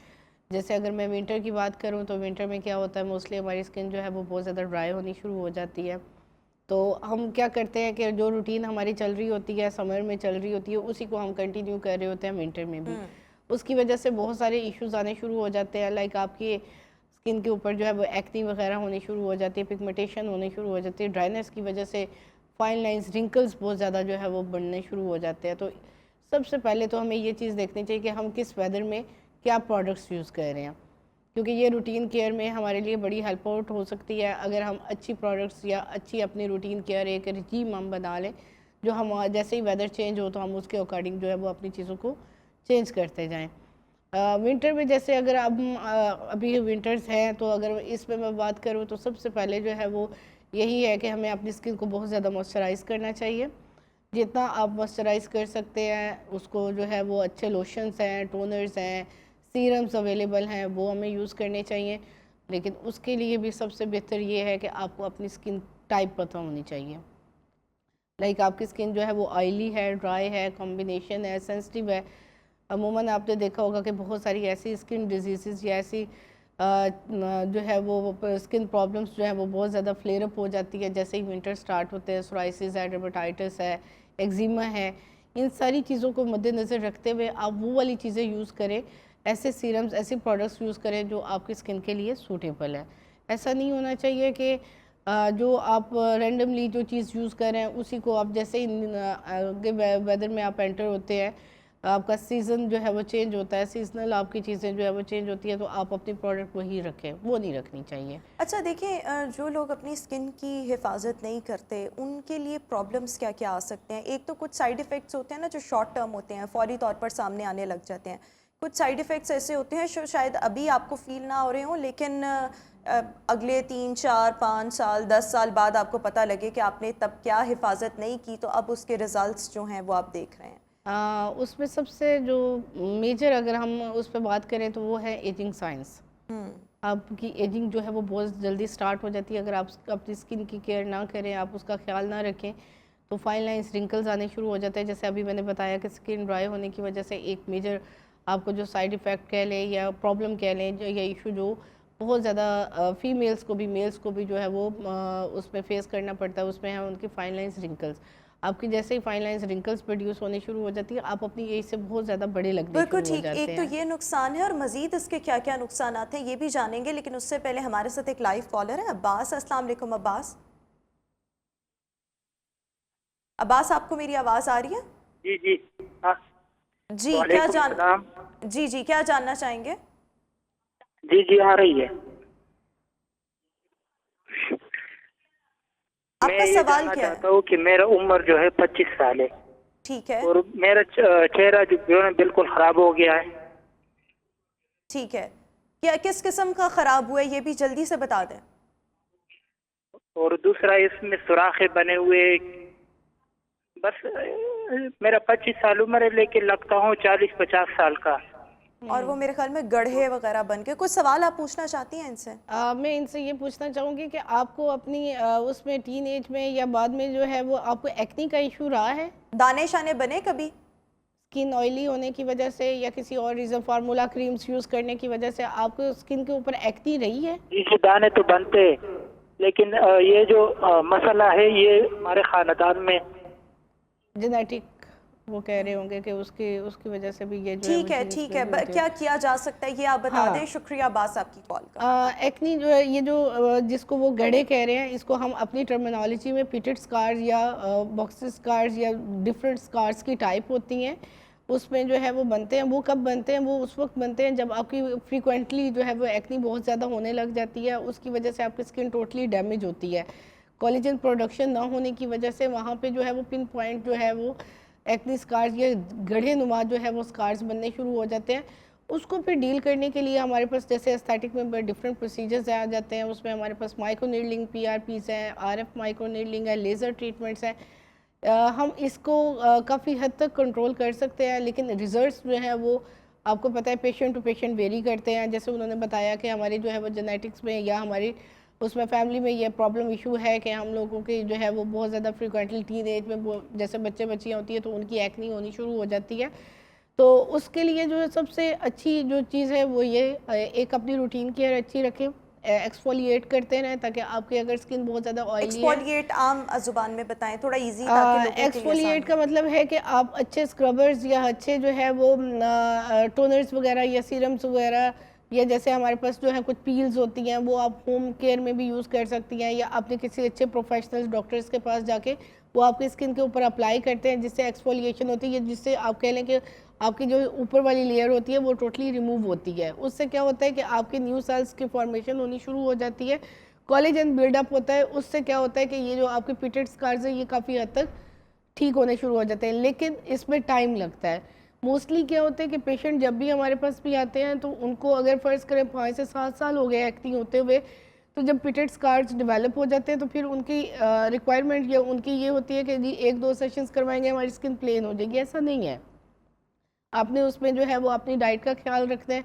जैसे अगर मैं विंटर की बात करूँ तो विंटर में क्या होता है, मोस्टली हमारी स्किन जो है वो बहुत ज़्यादा ड्राई होनी शुरू हो जाती है। तो हम क्या करते हैं कि जो रूटीन हमारी चल रही होती है, समर में चल रही होती है, उसी को हम कंटिन्यू कर रहे होते हैं विंटर में भी। उसकी वजह से बहुत सारे इश्यूज आने शुरू हो जाते हैं, लाइक आपकी स्किन के ऊपर जो है वो एक्नी वगैरह होनी शुरू हो जाती है, पिगमेंटेशन होनी शुरू हो जाती है, ड्राइनेस की वजह से फाइन लाइंस, रिंकल्स बहुत ज़्यादा जो है वो बनने शुरू हो जाते हैं। तो सबसे पहले तो हमें ये चीज़ देखनी चाहिए कि हम किस वेदर में क्या प्रोडक्ट्स यूज़ कर रहे हैं, क्योंकि ये रूटीन केयर में हमारे लिए बड़ी हेल्प आउट हो सकती है अगर हम अच्छी प्रोडक्ट्स या अच्छी अपनी रूटीन केयर एक रिजीम हम बना लें, जो हम जैसे ही वेदर चेंज हो तो हम उसके अकॉर्डिंग जो है वो अपनी चीज़ों को चेंज करते जाएं। विंटर में जैसे अगर अब अभी विंटर्स हैं तो अगर इसमें मैं बात करूँ तो सबसे पहले जो है वो यही है कि हमें अपनी स्किन को बहुत ज़्यादा मॉइस्चराइज़ करना चाहिए। जितना आप मॉइस्चराइज़ कर सकते हैं उसको जो है वो अच्छे लोशंस हैं, टोनर्स हैं, सीरम्स अवेलेबल हैं, वो हमें यूज़ करने चाहिए। लेकिन उसके लिए भी सबसे बेहतर ये है कि आपको अपनी स्किन टाइप पता होनी चाहिए, लाइक आपकी स्किन जो है वो ऑयली है, ड्राई है, कॉम्बिनेशन है, सेंसिटिव है। अमूमन आपने देखा होगा कि बहुत सारी ऐसी स्किन डिजीज़ या ऐसी जो है वो स्किन प्रॉब्लम्स जो है वो बहुत ज़्यादा फ्लेयर अप हो जाती है जैसे ही विंटर स्टार्ट होते हैं। सोराइसिस है, डर्मेटाइटिस है, एक्जिमा है, इन सारी चीज़ों को मद्देनज़र रखते हुए आप वो वाली चीज़ें यूज़ करें, ऐसे सीरम्स, ऐसे प्रोडक्ट्स यूज़ करें जो आपकी स्किन के लिए सूटेबल है। ऐसा नहीं होना चाहिए कि जो आप रैंडमली जो चीज़ यूज़ कर रहे हैं उसी को आप जैसे ही वेदर में आप एंटर होते हैं आपका सीज़न जो है वो चेंज होता है, सीजनल आपकी चीज़ें जो है वो चेंज होती है, तो आप अपनी प्रोडक्ट वही रखें, वो नहीं रखनी चाहिए। अच्छा देखिए, जो लोग अपनी स्किन की हिफाजत नहीं करते उनके लिए प्रॉब्लम्स क्या क्या आ सकते हैं? एक तो कुछ साइड इफ़ेक्ट्स होते हैं ना जो शॉर्ट टर्म होते हैं, फौरी तौर पर सामने आने लग जाते हैं। कुछ साइड इफ़ेक्ट्स ऐसे होते हैं जो शायद अभी आपको फील ना हो रहे हों, लेकिन अगले 3, 4, 5 साल, 10 साल बाद आपको पता लगे कि आपने तब क्या हिफाजत नहीं की, तो अब उसके रिजल्ट्स जो हैं वो आप देख रहे हैं। उसमें सबसे जो मेजर अगर हम उस पर बात करें तो वो है एजिंग साइंस। आपकी एजिंग जो है वो बहुत जल्दी स्टार्ट हो जाती है अगर आप अपनी स्किन की केयर ना करें, आप उसका ख्याल ना रखें, तो फाइन लाइंस, रिंकल्स आने शुरू हो जाते हैं। जैसे अभी मैंने बताया कि स्किन ड्राई होने की वजह से एक मेजर आपको जो साइड इफ़ेक्ट कह लें या प्रॉब्लम कह लें, या इशू जो बहुत ज़्यादा फीमेल्स को भी मेल्स को भी जो है वो उसमें फेस करना पड़ता है, उसमें है उनकी फाइन लाइंस, रिंकल्स। आपकी जैसे ही फाइन लाइंस, रिंकल्स प्रोड्यूस होने शुरू हो जाती है, आप अपनी एज से बहुत ज़्यादा बड़े लगने बिल्कुल शुरू हो ठीक। जाते एक तो हैं। ये नुकसान है और मज़ीद इसके क्या क्या नुकसान आते हैं ये भी जानेंगे, लेकिन उससे पहले हमारे साथ एक लाइव कॉलर है अब्बास। अस्सलाम वालेकुम अब्बास। अब्बास, आपको मेरी आवाज़ आ रही है? जी जी। हाँ। जी क्या वालेकुम जान सलाम। जी जी, क्या जानना चाहेंगे? जी जी, आ रही है। मैं आपका ये सवाल जानना क्या है? चाहता हूँ कि मेरा उम्र जो है 25 साल है ठीक है, और मेरा चेहरा जो है बिल्कुल खराब हो गया है। ठीक है। क्या किस किस्म का ख़राब हुआ है ये भी जल्दी से बता दें। और दूसरा इसमें सुराखे बने हुए। बस मेरा 25 साल उम्र है लेकिन लगता हूँ 40-50 साल का। और वो मेरे ख्याल में गड्ढे वगैरह बन के। कुछ सवाल आप पूछना चाहती हैं इनसे? मैं इनसे ये पूछना चाहूँगी कि आपको अपनी उसमें टीन एज में या बाद में जो है वो आपको एक्नी का इशू रहा है? दाने शाने बने कभी? स्किन ऑयली होने की वजह से या किसी और रीज़न, फार्मूला क्रीम्स यूज़ करने की वजह से आपको स्किन के ऊपर एक्नी रही है? ये दाने तो बनते हैं लेकिन ये जो मसला है ये हमारे खानदान में। जेनेटिक वो कह रहे होंगे कि उसकी उसकी वजह से भी ये जो है वो ठीक है, जीन्स ठीक में है। भी होते हैं। क्या किया जा सकता है ये आप बता हाँ। दें। शुक्रिया अब्बास आपकी कॉल का। एक्नी जो है, ये जो जिसको वो गड्ढे कह रहे हैं, इसको हम अपनी टर्मिनोलॉजी में पिटेड स्कार्स या बॉक्सेस स्कार्स या डिफरेंट स्कार्स की टाइप होती हैं, उसमें जो है वो बनते हैं। वो कब बनते हैं? वो उस वक्त बनते हैं जब आपकी फ्रीक्वेंटली जो है वो एक्नी बहुत ज़्यादा होने लग जाती है, उसकी वजह से आपकी स्किन टोटली डैमेज होती है। कोलेजन प्रोडक्शन ना होने की वजह से वहाँ पे जो है वो पिन पॉइंट जो है वो एक्नी स्कार्स या गड्ढे नुमा जो है वो स्कार्स बनने शुरू हो जाते हैं। उसको फिर डील करने के लिए हमारे पास जैसे एस्थेटिक में डिफरेंट प्रोसीजर्स आ जाते हैं। उसमें हमारे पास माइक्रो नीडलिंग, PRPs हैं, RF माइक्रो नीडलिंग है, लेज़र ट्रीटमेंट्स हैं। हम इसको काफ़ी हद तक कंट्रोल कर सकते हैं, लेकिन रिजल्ट्स जो हैं वो आपको पता है पेशेंट टू पेशेंट वेरी करते हैं। जैसे उन्होंने बताया कि हमारी जो है वो जेनेटिक्स में या हमारी उसमें फैमिली में ये प्रॉब्लम इशू है कि हम लोगों की जो है वो बहुत ज़्यादा फ्रिक्वेंटली टीन एज में वो जैसे बच्चे बच्चियाँ होती है तो उनकी एक्नी होनी शुरू हो जाती है। तो उसके लिए जो है सबसे अच्छी जो चीज़ है वो ये एक अपनी रूटीन केयर अच्छी रखें, एक्सफोलिएट करते रहें ताकि आपकी अगर स्किन बहुत ज़्यादा ऑयली है। एक्सफोलिएट आम ज़ुबान में बताएं थोड़ा इजी, ताकि लोगों के लिए एक्सफोलिएट का आसान हो। मतलब है कि आप अच्छे स्क्रबर्स या अच्छे जो है वो टोनर्स वगैरह या सीरम्स वगैरह, या जैसे हमारे पास जो है कुछ पील्स होती हैं वो आप होम केयर में भी यूज़ कर सकती हैं, या अपने किसी अच्छे प्रोफेशनल डॉक्टर्स के पास जाके वो आपकी स्किन के ऊपर अप्लाई करते हैं, जिससे एक्सफोलिएशन होती है, जिससे आप कह लें कि आपकी जो ऊपर वाली लेयर होती है वो टोटली रिमूव होती है। उससे क्या होता है कि आपके न्यू सेल्स की फॉर्मेशन होनी शुरू हो जाती है, कोलेजन बिल्डअप होता है। उससे क्या होता है कि ये जो आपके पिटेड स्कार्स हैं ये काफ़ी हद तक ठीक होने शुरू हो जाते हैं, लेकिन इसमें टाइम लगता है। मोस्टली क्या होता है कि पेशेंट जब भी हमारे पास भी आते हैं तो उनको अगर फ़र्ज़ करें 5 से 7 साल हो गए एक्नी होते हुए, तो जब पिटेड स्कार्स डेवलप हो जाते हैं तो फिर उनकी रिक्वायरमेंट या उनकी ये होती है कि जी 1-2 सेशंस करवाएंगे हमारी स्किन प्लेन हो जाएगी। ऐसा नहीं है। आपने उसमें जो है वो अपनी डाइट का ख्याल रखना है।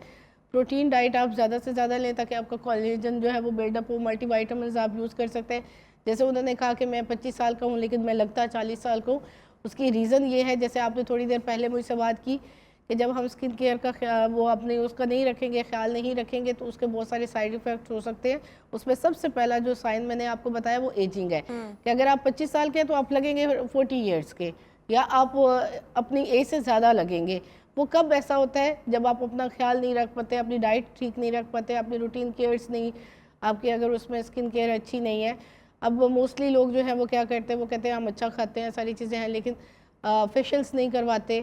प्रोटीन डाइट आप ज़्यादा से ज़्यादा लें ताकि आपका कोलेजन जो है वो बिल्डअप हो। मल्टीविटामिन्स आप यूज़ कर सकते हैं। जैसे उन्होंने कहा कि मैं 25 साल का हूँ लेकिन मैं लगता 40 साल का हूँ, उसकी रीज़न ये है, जैसे आपने थोड़ी देर पहले मुझसे बात की कि जब हम स्किन केयर का वो अपने उसका नहीं रखेंगे, ख्याल नहीं रखेंगे, तो उसके बहुत सारे साइड इफ़ेक्ट्स हो सकते हैं। उसमें सबसे पहला जो साइन मैंने आपको बताया वो एजिंग है कि अगर आप 25 साल के हैं तो आप लगेंगे 40 ईयर्स के, या आप अपनी एज से ज़्यादा लगेंगे। वो कब ऐसा होता है? जब आप अपना ख्याल नहीं रख पाते, अपनी डाइट ठीक नहीं रख पाते, अपनी रूटीन केयर्स नहीं, आपकी अगर उसमें स्किन केयर अच्छी नहीं है। अब मोस्टली लोग जो हैं वो क्या करते हैं, वो कहते हैं हम अच्छा खाते हैं, सारी चीज़ें हैं, लेकिन फेशियल्स नहीं करवाते,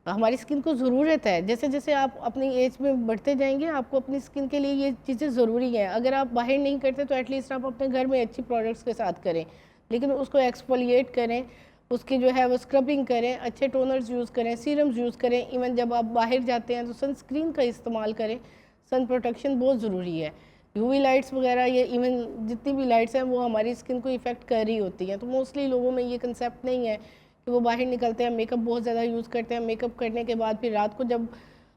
हमारी स्किन को ज़रूरत है। जैसे जैसे आप अपनी एज में बढ़ते जाएंगे आपको अपनी स्किन के लिए ये चीज़ें ज़रूरी हैं। अगर आप बाहर नहीं करते तो एटलीस्ट आप अपने घर में अच्छी प्रोडक्ट्स के साथ करें, लेकिन उसको एक्सफोलिएट करें, उसकी जो है वो स्क्रबिंग करें, अच्छे टोनर्स यूज़ करें, सीरम्स यूज़ करें। इवन जब आप बाहर जाते हैं तो सनस्क्रीन का इस्तेमाल करें। सन प्रोटेक्शन बहुत ज़रूरी है। यूवी लाइट्स वगैरह ये इवन जितनी भी लाइट्स हैं वो हमारी स्किन को इफ़ेक्ट कर रही होती हैं। तो मोस्टली लोगों में ये कंसेप्ट नहीं है कि वो बाहर निकलते हैं, मेकअप बहुत ज़्यादा यूज़ करते हैं, मेकअप करने के बाद फिर रात को जब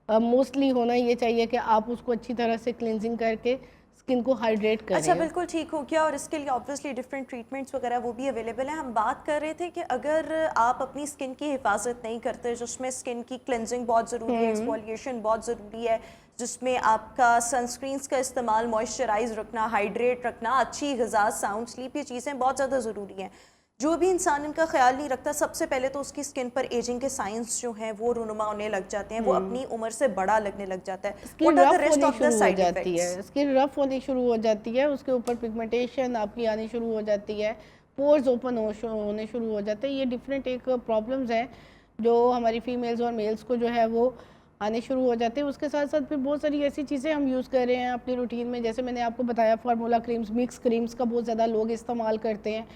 मोस्टली होना ये चाहिए कि आप उसको अच्छी तरह से क्लिनजिंग करके स्किन को हाइड्रेट करें। अच्छा, बिल्कुल ठीक हो गया। और इसके लिए ऑब्वियसली डिफरेंट ट्रीटमेंट्स वगैरह वो भी अवेलेबल हैं। हम बात कर रहे थे कि अगर आप अपनी स्किन की हिफाजत नहीं करते, जिसमें स्किन की क्लिनजिंग बहुत ज़रूरी है, एक्सफोलिएशन बहुत ज़रूरी है, जिसमें आपका सनस्क्रीन्स का इस्तेमाल, मॉइस्चराइज रखना, हाइड्रेट रखना, अच्छी ग़िज़ा, साउंड स्लीप, ये चीज़ें बहुत ज़्यादा ज़रूरी हैं। जो भी इंसान इनका ख्याल नहीं रखता, सबसे पहले तो उसकी स्किन पर एजिंग के साइंस जो हैं वो रूनुमा होने लग जाते हैं, वो अपनी उम्र से बड़ा लगने लग जाता है। स्किन रफ होनी शुरू हो जाती है, स्किन रफ होनी शुरू हो जाती है, उसके ऊपर पिगमेंटेशन आपकी आनी शुरू हो जाती है, पोर्स ओपन होने शुरू हो जाते हैं। ये डिफरेंट एक प्रॉब्लम्स हैं जो हमारी फीमेल्स और मेल्स को जो है वो आने शुरू हो जाते हैं। उसके साथ साथ फिर बहुत सारी ऐसी चीज़ें हम यूज़ कर रहे हैं अपनी रूटीन में, जैसे मैंने आपको बताया फार्मूला क्रीम्स, मिक्स क्रीम्स का बहुत ज़्यादा लोग इस्तेमाल करते हैं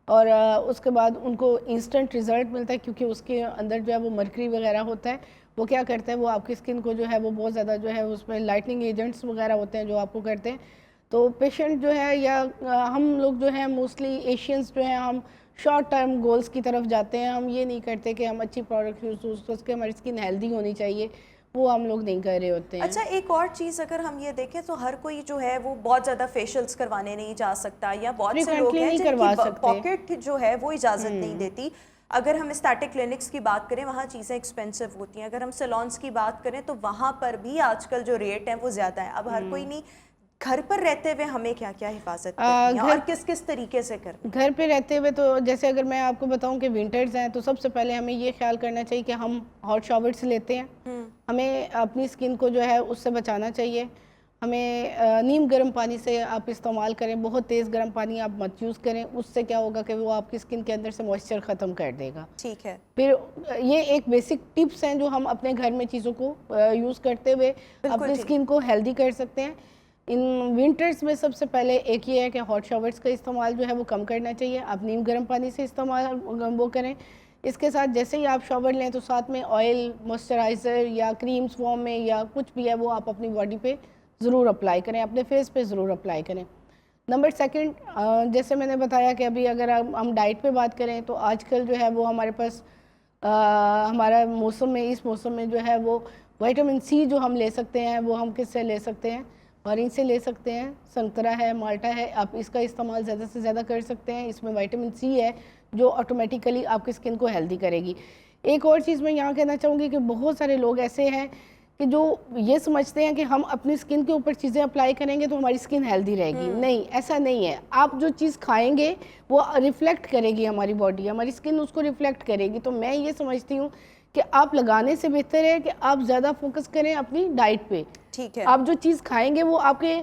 और उसके बाद उनको इंस्टेंट रिज़ल्ट मिलता है क्योंकि उसके अंदर जो है वो मरकरी वगैरह होता है। वो क्या करता है, वो आपकी स्किन को जो है वो बहुत ज़्यादा जो है उसमें लाइटनिंग एजेंट्स वगैरह होते हैं जो आपको करते हैं। तो पेशेंट जो है या हम लोग जो है मोस्टली एशियंस जो हैं हम शॉर्ट टर्म गोल्स की तरफ जाते हैं। हम ये नहीं करते कि हम अच्छी प्रोडक्ट यूज़ करके हमारी स्किन हेल्दी होनी चाहिए, वो हम लोग नहीं कर रहे होते हैं। अच्छा, एक और चीज़ अगर हम ये देखें तो हर कोई जो है वो बहुत ज़्यादा फेशियल्स करवाने नहीं जा सकता, या बहुत से लोग हैं जिनकी पॉकेट जो है वो इजाज़त नहीं देती। अगर हम स्टैटिक क्लिनिक्स की बात करें वहाँ चीज़ें एक्सपेंसिव होती हैं। अगर हम सैलून्स की बात करें तो वहाँ पर भी आजकल जो रेट हैं वो ज़्यादा है। अब हर कोई नहीं, घर पर रहते हुए हमें क्या क्या हिफाजत करनी है और किस किस तरीके से करनी है? घर पे रहते हुए तो जैसे अगर मैं आपको बताऊं कि विंटर्स हैं तो सबसे पहले हमें ये ख्याल करना चाहिए कि हम हॉट शावर्स लेते हैं। हमें अपनी स्किन को जो है उससे बचाना चाहिए। हमें नीम गर्म पानी से आप इस्तेमाल करें, बहुत तेज़ गर्म पानी आप मत यूज़ करें। उससे क्या होगा कि वो आपकी स्किन के अंदर से मॉइस्चर ख़त्म कर देगा। ठीक है। फिर ये एक बेसिक टिप्स हैं जो हम अपने घर में चीज़ों को यूज़ करते हुए अपनी स्किन को हेल्दी कर सकते हैं। इन विंटर्स में सबसे पहले एक ये है कि हॉट शावर्स का इस्तेमाल जो है वो कम करना चाहिए। आप नीम गर्म पानी से इस्तेमाल वो करें। इसके साथ जैसे ही आप शावर लें तो साथ में ऑयल, मॉइस्चराइज़र या क्रीम्स फॉर्म में या कुछ भी है वो आप अपनी बॉडी पे ज़रूर अप्लाई करें, अपने फेस पे ज़रूर अप्लाई करें। नंबर सेकंड, जैसे मैंने बताया कि अभी अगर हम डाइट पे बात करें तो आजकल जो है वो हमारे पास हमारा मौसम में, इस मौसम में जो है वो विटामिन सी जो हम ले सकते हैं वो हम किससे ले सकते हैं, ऑरेंज से ले सकते हैं, संतरा है, माल्टा है, आप इसका इस्तेमाल ज़्यादा से ज़्यादा कर सकते हैं। इसमें विटामिन सी है जो ऑटोमेटिकली आपकी स्किन को हेल्दी करेगी। एक और चीज़ मैं यहाँ कहना चाहूँगी कि बहुत सारे लोग ऐसे हैं कि जो ये समझते हैं कि हम अपनी स्किन के ऊपर चीज़ें अप्लाई करेंगे तो हमारी स्किन हेल्दी रहेगी। नहीं, ऐसा नहीं है। आप जो चीज़ खाएंगे वो रिफ्लेक्ट करेगी हमारी बॉडी, हमारी स्किन उसको रिफ्लेक्ट करेगी। तो मैं ये समझती हूँ कि आप लगाने से बेहतर है कि आप ज़्यादा फोकस करें अपनी डाइट पे। ठीक है। आप जो चीज़ खाएंगे वो आपके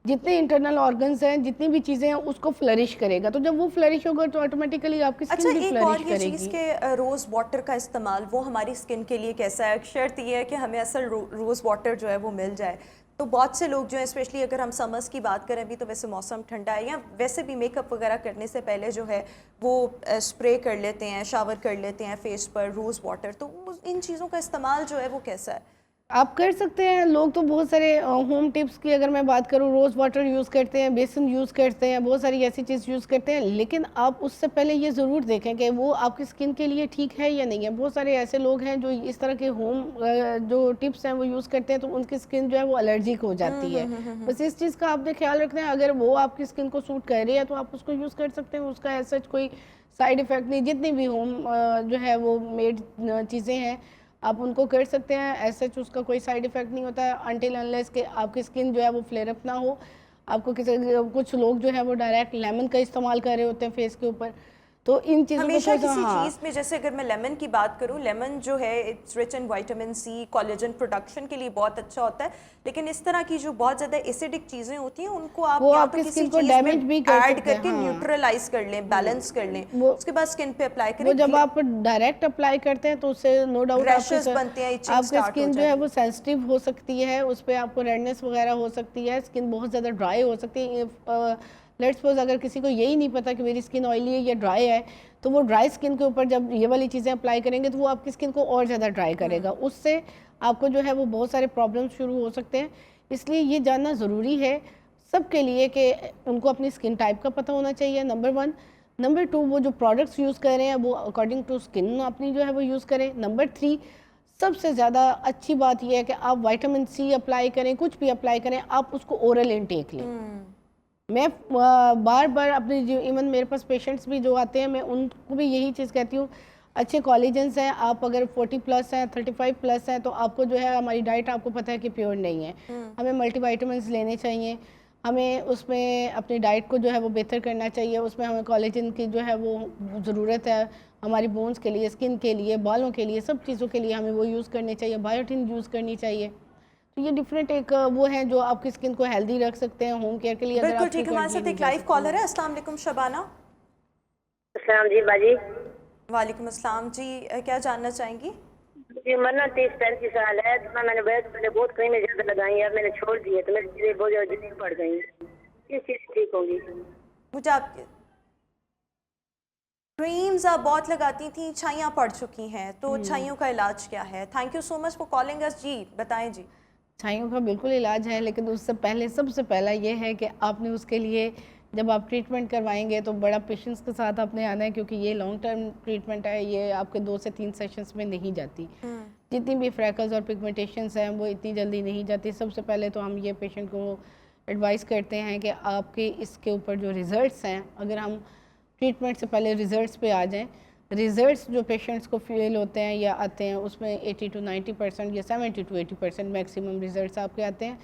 जितने इंटरनल ऑर्गन्स हैं, जितनी भी चीज़ें हैं उसको फ्लरिश करेगा। तो जब वो फ्लरिश होगा तो ऑटोमेटिकली आपकी स्किन भी फ्लरिश करेगी। चीज़ के रोज़ वाटर का इस्तेमाल वो हमारी स्किन के लिए कैसा है? शर्त ये है कि हमें असल रोज़ वाटर जो है वो मिल जाए। तो बहुत से लोग जो है, स्पेशली अगर हम समर्स की बात करें, अभी तो वैसे मौसम ठंडा है, या वैसे भी मेकअप वगैरह करने से पहले जो है वो स्प्रे कर लेते हैं, शावर कर लेते हैं फेस पर रोज़ वाटर। तो इन चीज़ों का इस्तेमाल जो है वो कैसा है? आप कर सकते हैं। लोग तो बहुत सारे होम टिप्स की अगर मैं बात करूँ, रोज़ वाटर यूज़ करते हैं, बेसन यूज़ करते हैं, बहुत सारी ऐसी चीज़ यूज़ करते हैं, लेकिन आप उससे पहले ये ज़रूर देखें कि वो आपकी स्किन के लिए ठीक है या नहीं है। बहुत सारे ऐसे लोग हैं जो इस तरह के होम जो टिप्स हैं वो यूज़ करते हैं तो उनकी स्किन जो है वो एलर्जिक हो जाती है। बस इस चीज़ का आपने ख्याल रखना है। अगर वो आपकी स्किन को सूट कर रही है तो आप उसको यूज़ कर सकते हैं, उसका ऐसा कोई साइड इफ़ेक्ट नहीं। जितनी भी होम जो है वो मेड चीज़ें हैं आप उनको कर सकते हैं, ऐसा उसका कोई साइड इफ़ेक्ट नहीं होता है अनटिल अनलेस कि आपकी स्किन जो है वो फ्लेयर अप ना हो। आपको कुछ लोग जो है वो डायरेक्ट लेमन का इस्तेमाल कर रहे होते हैं फेस के ऊपर, तो इन चीज़ों को हमेशा थोड़ा सा, किसी हाँ, चीज़ में, जैसे अगर मैं लेमन की बात करूं, लेमन जो है it's rich in vitamin C, collagen production के लिए बहुत अच्छा होता है, लेकिन इस तरह की जो बहुत ज़्यादा एसिडिक चीज़ें होती हैं उनको आप वो या आपकी तो किसी स्किन को चीज़ डैमेज में भी कर ऐड सकते हैं, करके हाँ। न्यूट्रलाइज कर लें, बैलेंस कर लें, वो उसके बाद स्किन पे अप्लाई वो करें। जब आप डायरेक्ट अप्लाई करते हैं तो उससे नो डाउट रैशेस बनते हैं, इचिंग आपकी स्टार्ट हो स्किन जो है जाती वो है। सेंसिटिव हो सकती है, उस पर आपको रेडनेस वगैरह हो सकती है, स्किन बहुत ज़्यादा ड्राई हो सकती है। लेट्स सपोज अगर किसी को यही नहीं पता कि मेरी स्किन ऑयली है या ड्राई है, तो वो ड्राई स्किन के ऊपर जब ये वाली चीज़ें अप्लाई करेंगे तो वो आपकी स्किन को और ज़्यादा ड्राई करेगा, उससे आपको जो है वो बहुत सारे प्रॉब्लम्स शुरू हो सकते हैं। इसलिए ये जानना ज़रूरी है सबके लिए कि उनको अपनी स्किन टाइप का पता होना चाहिए, नंबर 1। नंबर 2, वो जो प्रोडक्ट्स यूज़ कर रहे हैं वो अकॉर्डिंग टू स्किन अपनी जो है वो यूज़ करें। नंबर 3, सबसे ज़्यादा अच्छी बात यह है कि आप विटामिन सी अप्लाई करें, कुछ भी अप्लाई करें, आप उसको ओरल इनटेक लें। मैं बार बार अपने जो इवन मेरे पास पेशेंट्स भी जो आते हैं, मैं उनको भी यही चीज़ कहती हूँ, अच्छे कॉलेजेंस हैं, आप अगर 40+ हैं, 35+ हैं, तो आपको जो है हमारी डाइट आपको पता है कि प्योर नहीं है, हमें मल्टीविटामिन्स लेने चाहिए, हमें उसमें अपनी डाइट को जो है वो बेहतर करना चाहिए, उसमें हमें कोलेजन की जो है वो ज़रूरत है, हमारी बोन्स के लिए, स्किन के लिए, बालों के लिए, सब चीज़ों के लिए हमें वो यूज़ करनी चाहिए, बायोटिन यूज़ करनी चाहिए। तो ये डिफरेंट एक वो है जो आपकी स्किन को हेल्दी रख सकते हैं होम केयर के लिए। अगर बिल्कुल आप ठीक है, हमारे साथ एक लाइव कॉलर है। अस्सलाम वालेकुम शबाना। अस्सलाम जी बाजी। वालेकुम अस्सलाम जी, क्या जानना चाहेंगी? जी मरना 30-35 साल है, तो मैंने बहुत क्रीमें ज़्यादा लगाई है, अब मैंने छोड़ दी है, तो मेरी चीज़ें बहुत ज़्यादा जल्दी पड़ गई हैं, किस चीज़ से ठीक होंगी? मुझे आपके क्रीम्स आप बहुत लगाती थी, छाइयाँ पड़ चुकी हैं, तो छाइयों का इलाज क्या है? Thank you so much for calling us. जी बताएं जी। छाइयों का बिल्कुल इलाज है, लेकिन उससे पहले सबसे पहला ये है कि आपने उसके लिए जब आप ट्रीटमेंट करवाएंगे तो बड़ा पेशेंस के साथ आपने आना है, क्योंकि ये लॉन्ग टर्म ट्रीटमेंट है, ये आपके 2 से 3 सेशंस में नहीं जाती। जितनी भी फ्रैकल्स और पिगमेंटेशंस हैं वो इतनी जल्दी नहीं जाती। सबसे पहले तो हम ये पेशेंट को एडवाइस करते हैं कि आपके इसके ऊपर जो रिज़ल्ट्स हैं, अगर हम ट्रीटमेंट से पहले रिज़ल्ट्स पे आ जाएं, रिज़ल्ट्स जो पेशेंट्स को फील होते हैं या आते हैं उसमें 80 to 90% या 70 to 80% मैक्सिमम रिज़ल्ट्स आपके आते हैं।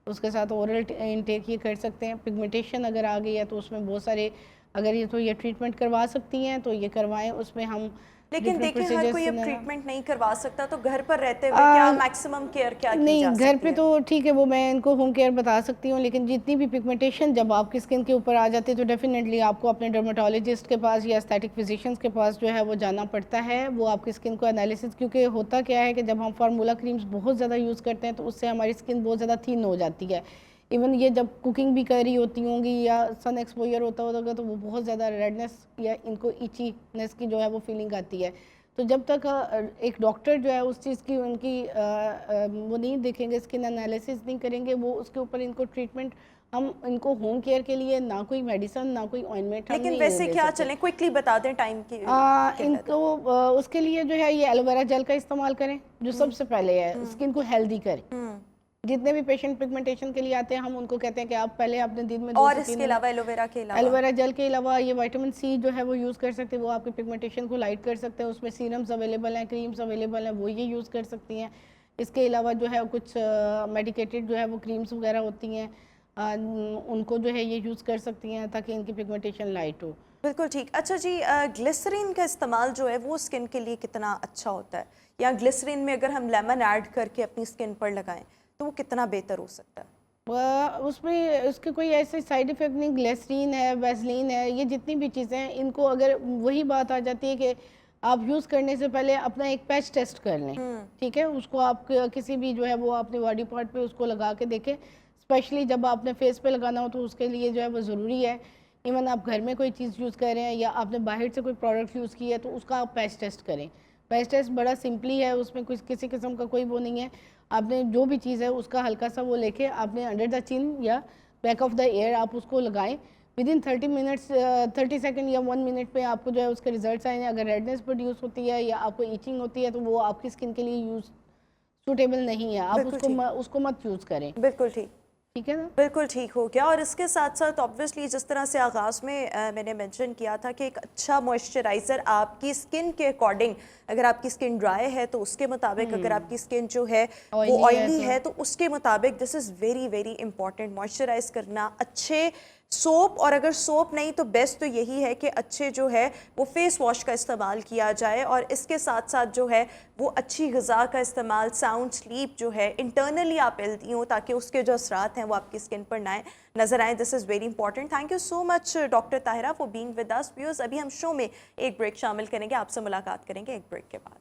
उसके साथ ओरल इनटेक ये कर सकते हैं। पिगमेंटेशन अगर आ गई है तो उसमें बहुत सारे, अगर ये तो ये ट्रीटमेंट करवा सकती हैं तो ये करवाएं, उसमें हम लेकिन different देखिए हर कोई अब procedures ट्रीटमेंट नहीं करवा सकता, तो घर पर रहते हुए क्या मैक्सिमम केयर क्या की नहीं, जा घर सकती पे है? तो ठीक है, वो मैं इनको होम केयर बता सकती हूँ, लेकिन जितनी भी पिगमेंटेशन जब आपकी स्किन के ऊपर आ जाती है तो डेफिनेटली आपको अपने डर्मेटोलॉजिस्ट के पास या एस्थेटिक फिजिशियंस के पास जो है वो जाना पड़ता है। वो आपकी स्किन को एनालिसिस, क्योंकि होता क्या है कि जब हम फार्मूला क्रीम्स बहुत ज़्यादा यूज़ करते हैं तो उससे हमारी स्किन बहुत ज़्यादा थिन हो जाती है। इवन ये जब कुकिंग भी कर रही होती होंगी या सन एक्सपोजर होता होगा तो वो बहुत ज़्यादा रेडनेस या इनको इचीनेस की जो है वो फीलिंग आती है। तो जब तक एक डॉक्टर जो है उस चीज़ की उनकी वो नहीं देखेंगे, स्किन एनालिसिस नहीं करेंगे, वो उसके ऊपर इनको ट्रीटमेंट, हम इनको होम केयर के लिए ना कोई मेडिसिन ना कोई ऑइंटमेंट, लेकिन वैसे क्या चलें, क्विकली बता दें टाइम की इनको उसके लिए जो है ये एलोवेरा जेल का इस्तेमाल करें, जो सबसे पहले है स्किन को हेल्दी करें। जितने भी पेशेंट पिगमेंटेशन के लिए आते हैं हम उनको कहते हैं कि आप पहले अपने दिन में 2 और से 3 इसके अलावा एलोवेरा के अलावा एलोवेरा जेल के अलावा ये विटामिन सी जो है वो यूज़ कर सकते हैं, वो आपके पिगमेंटेशन को लाइट कर सकते हैं। उसमें सीरम्स अवेलेबल हैं, क्रीम्स अवेलेबल हैं, वो ये यूज़ कर सकती हैं। इसके अलावा जो है कुछ मेडिकेटेड जो है वो क्रीम्स वगैरह होती हैं, उनको जो है ये यूज़ कर सकती हैं ताकि इनकी पिगमेंटेशन लाइट हो। बिल्कुल ठीक। अच्छा जी, ग्लिसरीन का इस्तेमाल जो है वो स्किन के लिए कितना अच्छा होता है, या ग्लिसरीन में अगर हम लेमन ऐड करके अपनी स्किन पर लगाएं तो वो कितना बेहतर हो सकता है? उसमें उसके कोई ऐसे साइड इफ़ेक्ट नहीं। ग्लिसरीन है, वैसलीन है, ये जितनी भी चीज़ें हैं इनको अगर वही बात आ जाती है कि आप यूज़ करने से पहले अपना एक पैच टेस्ट कर लें, ठीक है, उसको आप किसी भी जो है वो अपने बॉडी पार्ट पे उसको लगा के देखें। स्पेशली जब आपने फेस पे लगाना हो तो उसके लिए जो है वो ज़रूरी है। इवन आप घर में कोई चीज़ यूज़ कर रहे हैं या आपने बाहर से कोई प्रोडक्ट यूज़ किया है तो उसका आप पैच टेस्ट करें। पैच टेस्ट बड़ा सिंपली है, उसमें कुछ किसी किस्म का कोई वो नहीं है। आपने जो भी चीज़ है उसका हल्का सा वो लेके आपने अंडर द चिन या बैक ऑफ द ईयर आप उसको लगाएं। विदिन 30 सेकंड या 1 मिनट पे आपको जो है उसके रिजल्ट्स आएंगे। अगर रेडनेस प्रोड्यूस होती है या आपको ईचिंग होती है तो वो आपकी स्किन के लिए सूटेबल नहीं है, आप उसको मत यूज़ करें। बिल्कुल ठीक, ठीक है ना? बिल्कुल ठीक हो गया। और इसके साथ साथ ऑब्वियसली जिस तरह से आगाज़ में मैंने मेंशन किया था कि एक अच्छा मॉइस्चराइज़र आपकी स्किन के अकॉर्डिंग, अगर आपकी स्किन ड्राई है तो उसके मुताबिक, अगर आपकी स्किन जो है वो ऑयली है तो उसके मुताबिक, this is very very important. Moisturise करना, अच्छे सोप, और अगर सोप नहीं तो बेस्ट तो यही है कि अच्छे जो है वो फेस वॉश का इस्तेमाल किया जाए, और इसके साथ साथ जो है वो अच्छी ग़िज़ा का इस्तेमाल, साउंड स्लीप जो है, इंटरनली आप हेल्दी हो ताकि उसके जो असरात हैं वो आपकी स्किन पर नज़र आए। This is very important. Thank you so much doctor Tahira for being with us. Viewers, अभी हम शो में एक ब्रेक शामिल करेंगे, आपसे मुलाकात करेंगे एक ब्रेक के बाद।